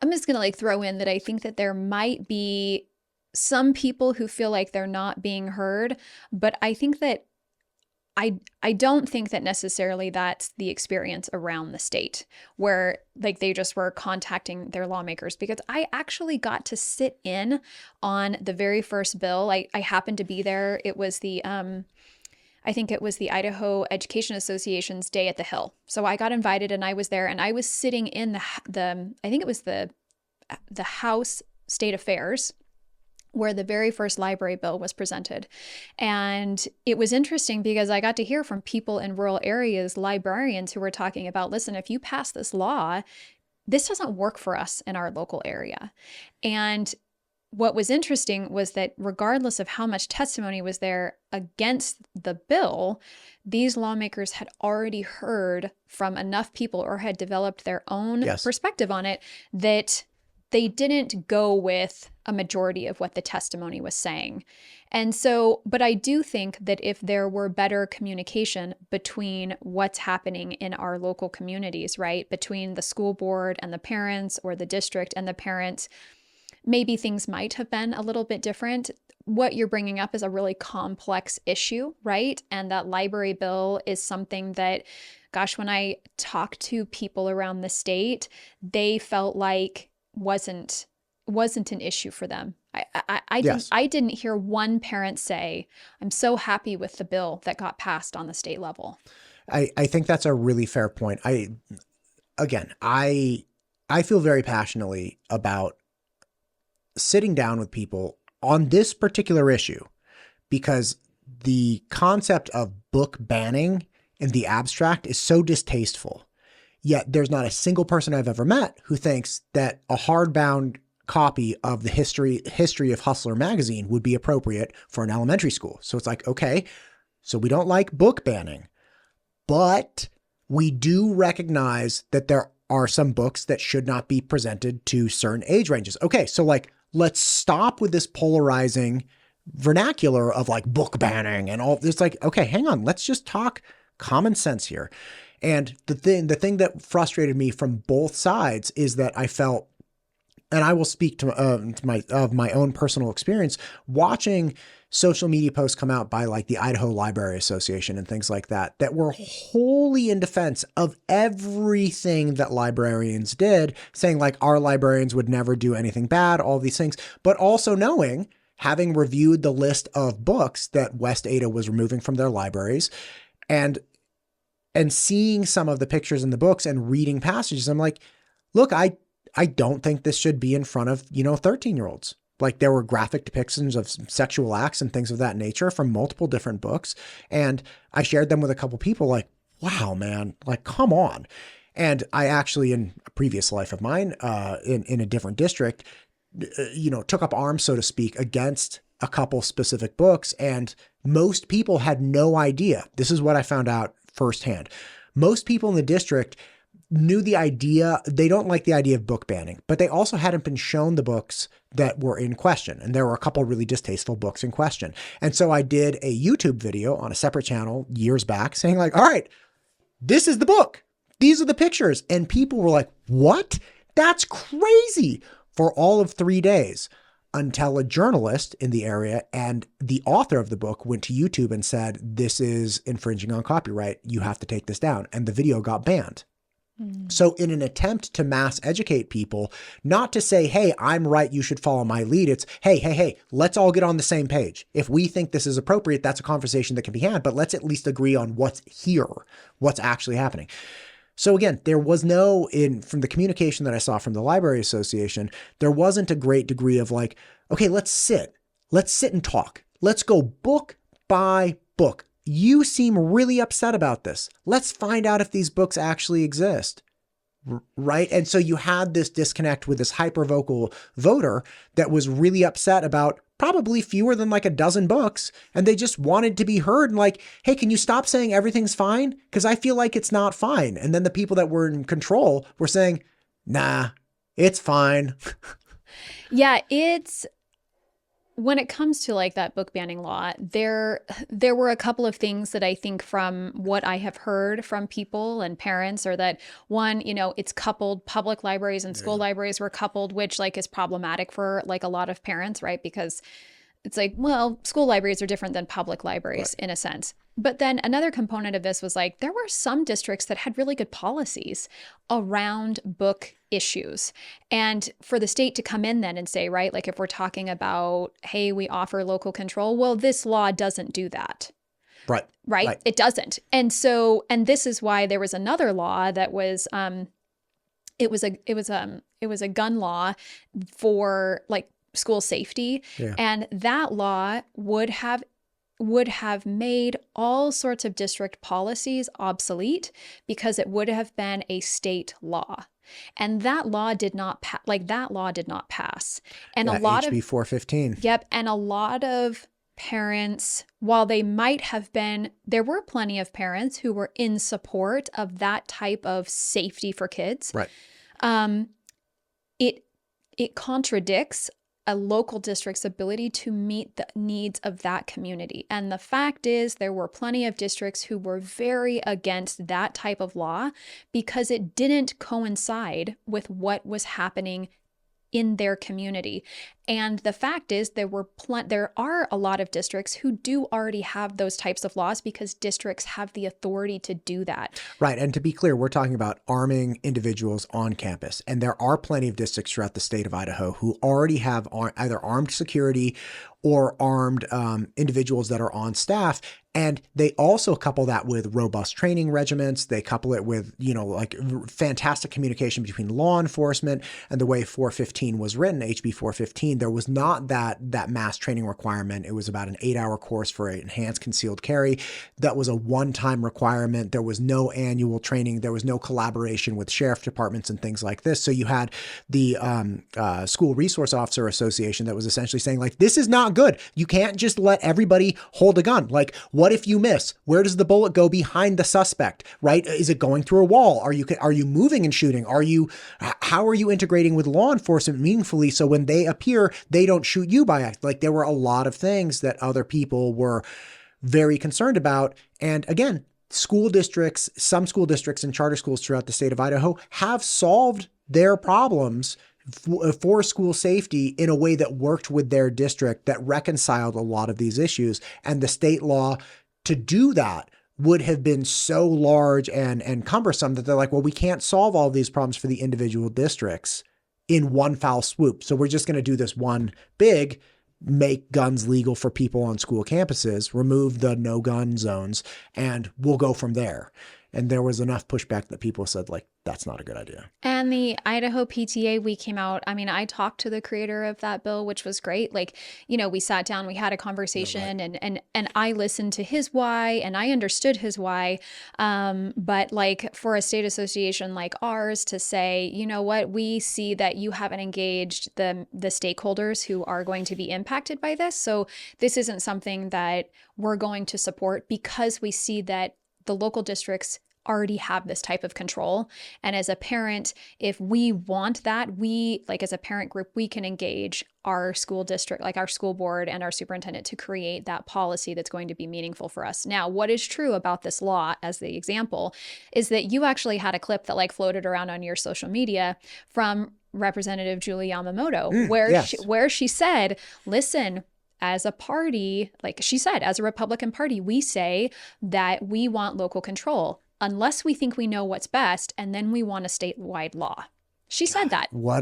I'm just going to throw in that I think that there might be some people who feel like they're not being heard, but I think that I don't think that necessarily that's the experience around the state where they just were contacting their lawmakers, because I actually got to sit in on the very first bill. I happened to be there. It was I think it was the Idaho Education Association's Day at the Hill. So I got invited and I was there, and I was sitting in I think it was the House State Affairs, where the very first library bill was presented. And it was interesting because I got to hear from people in rural areas, librarians who were talking about, listen, if you pass this law, this doesn't work for us in our local area. And what was interesting was that regardless of how much testimony was there against the bill, these lawmakers had already heard from enough people or had developed their own perspective on it that they didn't go with a majority of what the testimony was saying. And so, but I do think that if there were better communication between what's happening in our local communities, right, between the school board and the parents, or the district and the parents, maybe things might have been a little bit different. What you're bringing up is a really complex issue, right? And that library bill is something that, gosh, when I talked to people around the state, they felt like wasn't an issue for them. I didn't hear one parent say, I'm so happy with the bill that got passed on the state level. I think that's a really fair point. I feel very passionately about sitting down with people on this particular issue, because the concept of book banning in the abstract is so distasteful. Yet there's not a single person I've ever met who thinks that a hardbound copy of the history of Hustler magazine would be appropriate for an elementary school. So it's like, okay, so we don't like book banning, but we do recognize that there are some books that should not be presented to certain age ranges. Okay, so like, let's stop with this polarizing vernacular of like book banning and all this. Like, okay, hang on, let's just talk common sense here. And the thing that frustrated me from both sides is that I felt, and I will speak to my own personal experience watching social media posts come out by like the Idaho Library Association and things like that, that were wholly in defense of everything that librarians did, saying like our librarians would never do anything bad, all these things, but also knowing, having reviewed the list of books that West Ada was removing from their libraries and seeing some of the pictures in the books and reading passages, I'm like, look, I don't think this should be in front of, 13-year-olds. Like there were graphic depictions of sexual acts and things of that nature from multiple different books. And I shared them with a couple people like, wow, man, like, come on. And I actually, in a previous life of mine, in a different district, took up arms, so to speak, against a couple specific books. And most people had no idea. This is what I found out firsthand. Most people in the district knew the idea. They don't like the idea of book banning, but they also hadn't been shown the books that were in question. And there were a couple really distasteful books in question. And so I did a YouTube video on a separate channel years back saying like, all right, this is the book. These are the pictures. And people were like, what? That's crazy, for all of 3 days, until a journalist in the area and the author of the book went to YouTube and said, this is infringing on copyright. You have to take this down. And the video got banned. So in an attempt to mass educate people, not to say, hey, I'm right, you should follow my lead. It's, hey, let's all get on the same page. If we think this is appropriate, that's a conversation that can be had, but let's at least agree on what's here, what's actually happening. So again, there was from the communication that I saw from the Library Association, there wasn't a great degree of like, okay, let's sit and talk. Let's go book by book. You seem really upset about this. Let's find out if these books actually exist. Right? And so you had this disconnect with this hyper-vocal voter that was really upset about probably fewer than like a dozen books. And they just wanted to be heard and like, hey, can you stop saying everything's fine? Because I feel like it's not fine. And then the people that were in control were saying, nah, it's fine. Yeah, when it comes to like that book banning law, there were a couple of things that I think from what I have heard from people and parents are that one, it's coupled, public libraries and school libraries were coupled, which like is problematic for like a lot of parents, right? Because it's like, well, school libraries are different than public libraries in a sense. But then another component of this was like, there were some districts that had really good policies around book issues. And for the state to come in then and say, right, like if we're talking about, hey, we offer local control, well, this law doesn't do that. Right? It doesn't. And so, and this is why there was another law that was, it was a gun law for like school safety. Yeah. And that law would have made all sorts of district policies obsolete because it would have been a state law. And that law did not pass. And a lot of HB 415. Yep. And a lot of parents, while they might have been, there were plenty of parents who were in support of that type of safety for kids. Right. It contradicts a local district's ability to meet the needs of that community. And the fact is, there were plenty of districts who were very against that type of law because it didn't coincide with what was happening in their community. And the fact is, there are a lot of districts who do already have those types of laws because districts have the authority to do that. Right. And to be clear, we're talking about arming individuals on campus. And there are plenty of districts throughout the state of Idaho who already have either armed security or armed individuals that are on staff. And they also couple that with robust training regiments. They couple it with, like fantastic communication between law enforcement and the way 415 was written, HB 415. there was not that mass training requirement. It was about an 8-hour course for enhanced concealed carry. That was a one-time requirement. There was no annual training. There was no collaboration with sheriff departments and things like this. So you had the School Resource Officer Association that was essentially saying, like, this is not good. You can't just let everybody hold a gun. Like, what if you miss? Where does the bullet go behind the suspect, right? Is it going through a wall? Are you moving and shooting? How are you integrating with law enforcement meaningfully so when they appear, they don't shoot you by act? Like, there were a lot of things that other people were very concerned about. And again, some school districts and charter schools throughout the state of Idaho have solved their problems for school safety in a way that worked with their district, that reconciled a lot of these issues. And the state law to do that would have been so large and cumbersome that they're like, well, we can't solve all of these problems for the individual districts in one foul swoop. So we're just going to do this one big, make guns legal for people on school campuses, remove the no gun zones, and we'll go from there. And there was enough pushback that people said, like, that's not a good idea. And the Idaho PTA, we came out, I mean, I talked to the creator of that bill, which was great. Like, we sat down, we had a conversation, and I listened to his why, and I understood his why. But like, for a state association like ours to say, you know what, we see that you haven't engaged the stakeholders who are going to be impacted by this. So this isn't something that we're going to support, because we see that the local districts already have this type of control. And as a parent, if we want that, as a parent group, we can engage our school district, like our school board and our superintendent, to create that policy that's going to be meaningful for us. Now, what is true about this law, as the example, is that you actually had a clip that floated around on your social media from Representative Julie Yamamoto, where she said, listen, as a party, like she said, as a Republican Party, we say that we want local control unless we think we know what's best, and then we want a statewide law. She said that. What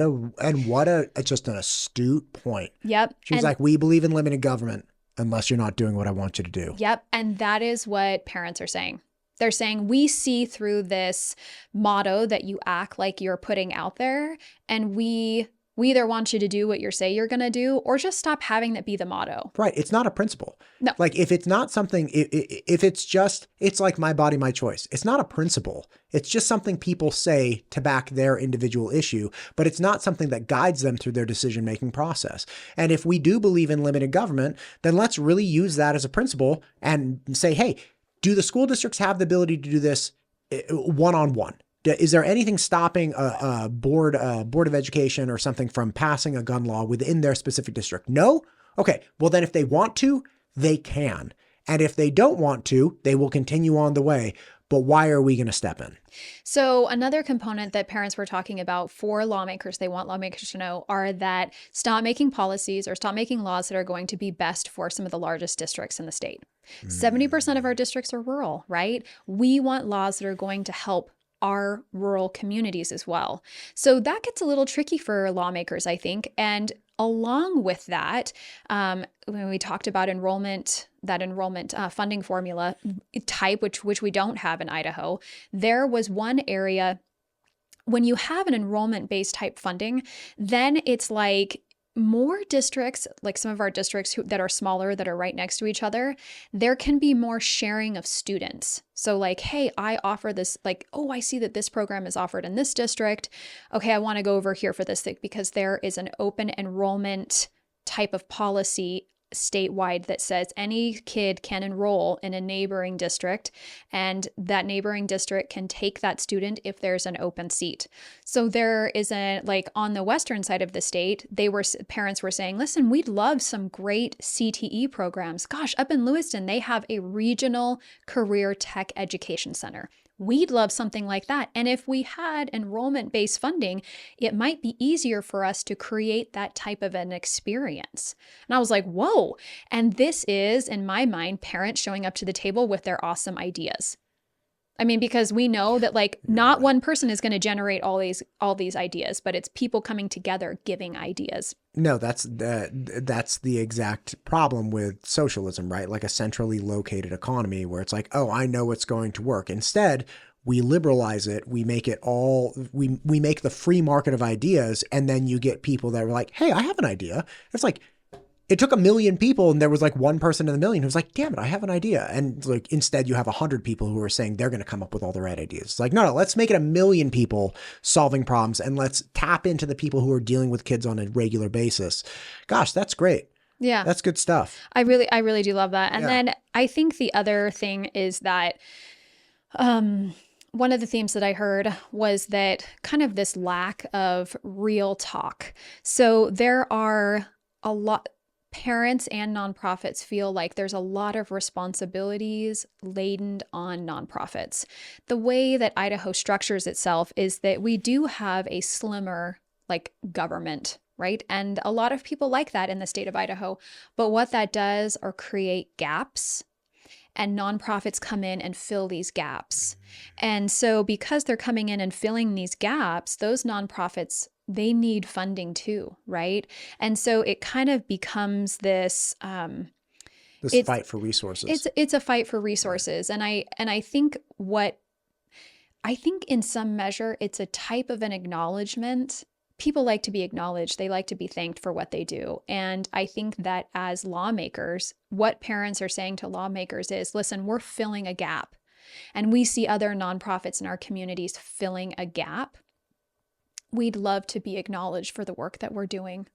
just an astute point. Yep. She was like, we believe in limited government unless you're not doing what I want you to do. Yep. And that is what parents are saying. They're saying, we see through this motto that you act like you're putting out there, and we either want you to do what you say you're going to do, or just stop having that be the motto. Right. It's not a principle. No. Like, if it's not something, if it's like my body, my choice. It's not a principle. It's just something people say to back their individual issue, but it's not something that guides them through their decision-making process. And if we do believe in limited government, then let's really use that as a principle and say, hey, do the school districts have the ability to do this one-on-one? Is there anything stopping a board of education or something from passing a gun law within their specific district? No? Okay. Well, then if they want to, they can. And if they don't want to, they will continue on the way. But why are we going to step in? So another component that parents were talking about for lawmakers, they want lawmakers to know, are that stop making policies or stop making laws that are going to be best for some of the largest districts in the state. 70% of our districts are rural, right? We want laws that are going to help our rural communities as well. So that gets a little tricky for lawmakers, I think. And along with that, when we talked about enrollment funding formula type, which we don't have in Idaho, there was one area when you have an enrollment-based type funding, then it's like more districts, like some of our districts that are smaller, that are right next to each other, there can be more sharing of students. So like, hey, I offer this, like, oh, I see that this program is offered in this district. Okay, I want to go over here for this thing, because there is an open enrollment type of policy statewide that says any kid can enroll in a neighboring district, and that neighboring district can take that student if there's an open seat. So there is on the western side of the state, parents were saying, listen, we'd love some great CTE programs. Gosh, up in Lewiston, they have a regional career tech education center. We'd love something like that. And if we had enrollment-based funding, it might be easier for us to create that type of an experience. And I was like, whoa. And this is, in my mind, parents showing up to the table with their awesome ideas. I mean, because we know that not one person is going to generate all these ideas, but it's people coming together giving ideas. No, that's the exact problem with socialism, right? Like a centrally located economy where it's like, oh, I know what's going to work. Instead, we liberalize it, we make it all, we make the free market of ideas, and then you get people that are like, hey, I have an idea. It's like, it took 1 million people and there was like one person in the million who was like, damn it, I have an idea. And like, instead you have 100 people who are saying they're going to come up with all the right ideas. It's like, no, let's make it 1 million people solving problems, and let's tap into the people who are dealing with kids on a regular basis. Gosh, that's great. Yeah. That's good stuff. I really do love that. And then I think the other thing is that, one of the themes that I heard was that kind of this lack of real talk. So there are a lot, parents and nonprofits feel like there's a lot of responsibilities laden on nonprofits. The way that Idaho structures itself is that we do have a slimmer like government, right? And a lot of people like that in the state of Idaho. But what that does are create gaps, and nonprofits come in and fill these gaps. And so because they're coming in and filling these gaps, those nonprofits, they need funding too, right? And so it kind of becomes this fight for resources. It's a fight for resources. And I think in some measure it's a type of an acknowledgement. People like to be acknowledged. They like to be thanked for what they do. And I think that as lawmakers, what parents are saying to lawmakers is, listen, we're filling a gap. And we see other nonprofits in our communities filling a gap. We'd love to be acknowledged for the work that we're doing.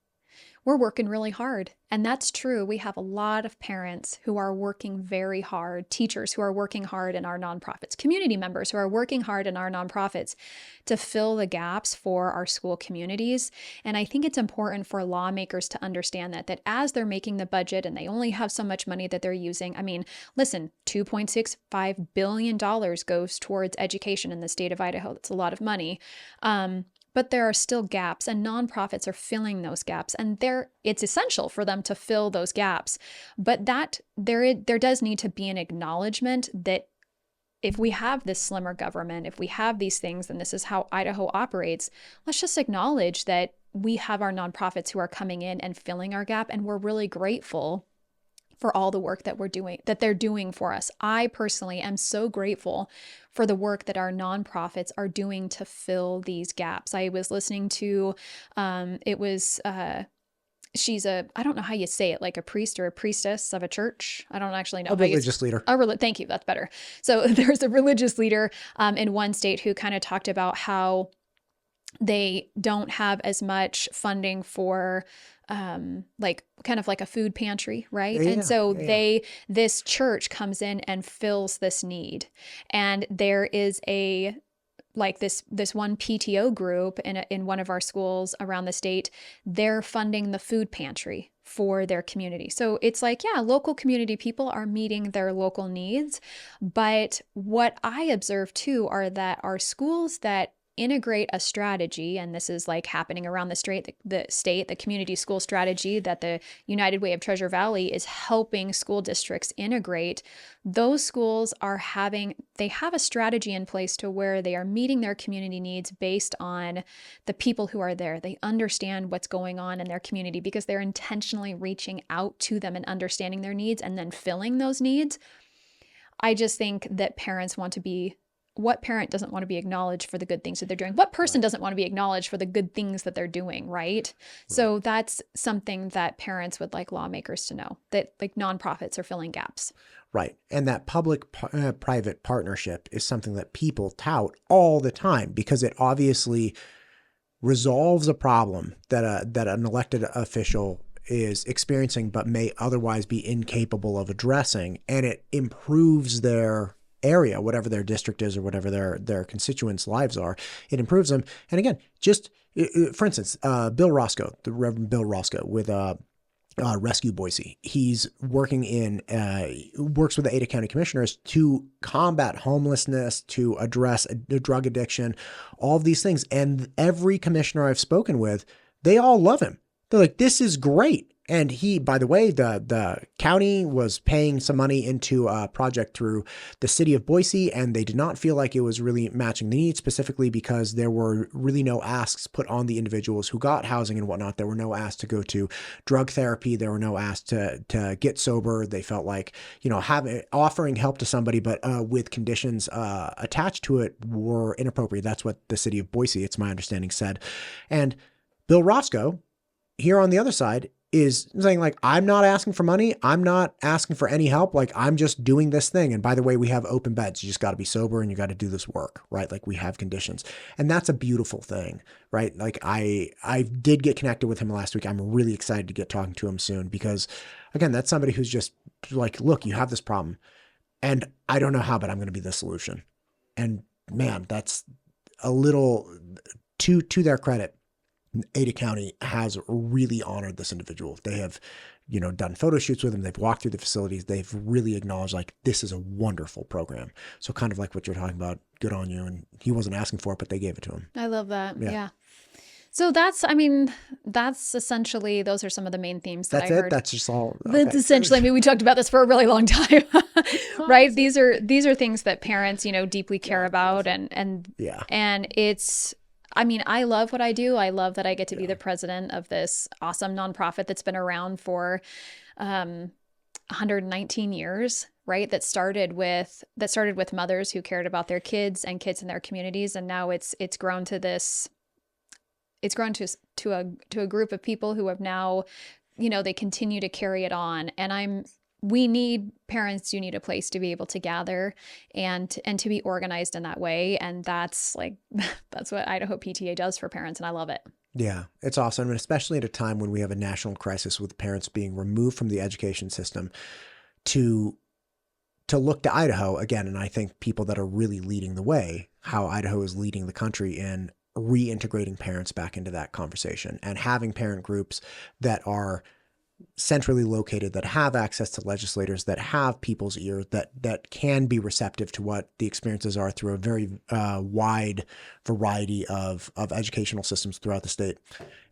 We're working really hard. And that's true. We have a lot of parents who are working very hard, teachers who are working hard in our nonprofits, community members who are working hard in our nonprofits to fill the gaps for our school communities. And I think it's important for lawmakers to understand that as they're making the budget and they only have so much money that they're using. I mean, listen, $2.65 billion goes towards education in the state of Idaho. That's a lot of money. But there are still gaps, and nonprofits are filling those gaps, and it's essential for them to fill those gaps. But that there does need to be an acknowledgement that if we have this slimmer government, if we have these things, and this is how Idaho operates, let's just acknowledge that we have our nonprofits who are coming in and filling our gap, and we're really grateful for all the work that they're doing for us. I personally am so grateful for the work that our nonprofits are doing to fill these gaps. I was listening to, she's I don't know how you say it, like a priest or a priestess of a church. I don't actually know. A religious leader. Thank you. That's better. So there's a religious leader in one state who kind of talked about how they don't have as much funding for like kind of like a food pantry, right? Yeah, and so this church comes in and fills this need. And there is this one PTO group in one of our schools around the state. They're funding the food pantry for their community. So it's like, yeah, local community people are meeting their local needs. But what I observe too are that our schools that integrate a strategy, and this is like happening around the community school strategy that the United Way of Treasure Valley is helping school districts integrate. Those schools they have a strategy in place to where they are meeting their community needs based on the people who are there. They understand what's going on in their community because they're intentionally reaching out to them and understanding their needs and then filling those needs. I just think that what parent doesn't want to be acknowledged for the good things that they're doing? What person doesn't want to be acknowledged for the good things that they're doing, right? So that's something that parents would like lawmakers to know, that like nonprofits are filling gaps. Right. And that public-private partnership is something that people tout all the time because it obviously resolves a problem that an elected official is experiencing but may otherwise be incapable of addressing, and it improves their area, whatever their district is or whatever their constituents' lives are. It improves them. And again, just for instance, Bill Roscoe, the Reverend Bill Roscoe with Rescue Boise. He's works with the Ada County Commissioners to combat homelessness, to address drug addiction, all of these things. And every commissioner I've spoken with, they all love him. They're like, this is great. And he, by the way, the county was paying some money into a project through the city of Boise, and they did not feel like it was really matching the needs, specifically because there were really no asks put on the individuals who got housing and whatnot. There were no asks to go to drug therapy. There were no asks to get sober. They felt like, offering help to somebody, but with conditions attached to it were inappropriate. That's what the city of Boise, it's my understanding, said. And Bill Roscoe, here on the other side, is saying like, I'm not asking for money. I'm not asking for any help. Like, I'm just doing this thing. And by the way, we have open beds. You just got to be sober and you got to do this work, right? Like, we have conditions, and that's a beautiful thing, right? Like, I did get connected with him last week. I'm really excited to get talking to him soon, because again, that's somebody who's just like, look, you have this problem and I don't know how, but I'm going to be the solution. And man, that's a little to their credit. Ada County has really honored this individual. They have, done photo shoots with him. They've walked through the facilities. They've really acknowledged like, this is a wonderful program. So kind of like what you're talking about, good on you. And he wasn't asking for it, but they gave it to him. I love that. Yeah. So that's essentially, those are some of the main themes that I heard. That's just all. Okay. That's essentially, we talked about this for a really long time, right? These are things that parents, deeply care about. And it's, I love what I do. I love that I get to be the president of this awesome nonprofit that's been around for 119 years, right? That started with mothers who cared about their kids and kids in their communities. And now it's grown to this. It's grown to a group of people who have now, they continue to carry it on. And we need parents. You need a place to be able to gather and to be organized in that way. And that's what Idaho PTA does for parents. And I love it. Yeah, it's awesome. And especially at a time when we have a national crisis with parents being removed from the education system, to look to Idaho again. And I think people that are really leading the way, how Idaho is leading the country in reintegrating parents back into that conversation, and having parent groups that are centrally located, that have access to legislators, that have people's ear, that can be receptive to what the experiences are through a very wide variety of educational systems throughout the state.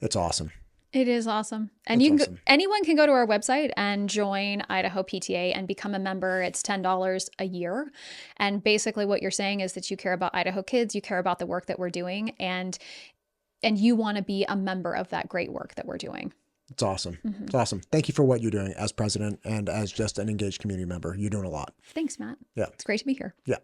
It's awesome. It is awesome. And anyone can go to our website and join Idaho PTA and become a member. It's $10 a year. And basically what you're saying is that you care about Idaho kids, you care about the work that we're doing, and you want to be a member of that great work that we're doing. It's awesome. Mm-hmm. It's awesome. Thank you for what you're doing as president and as just an engaged community member. You're doing a lot. Thanks, Matt. Yeah. It's great to be here. Yeah.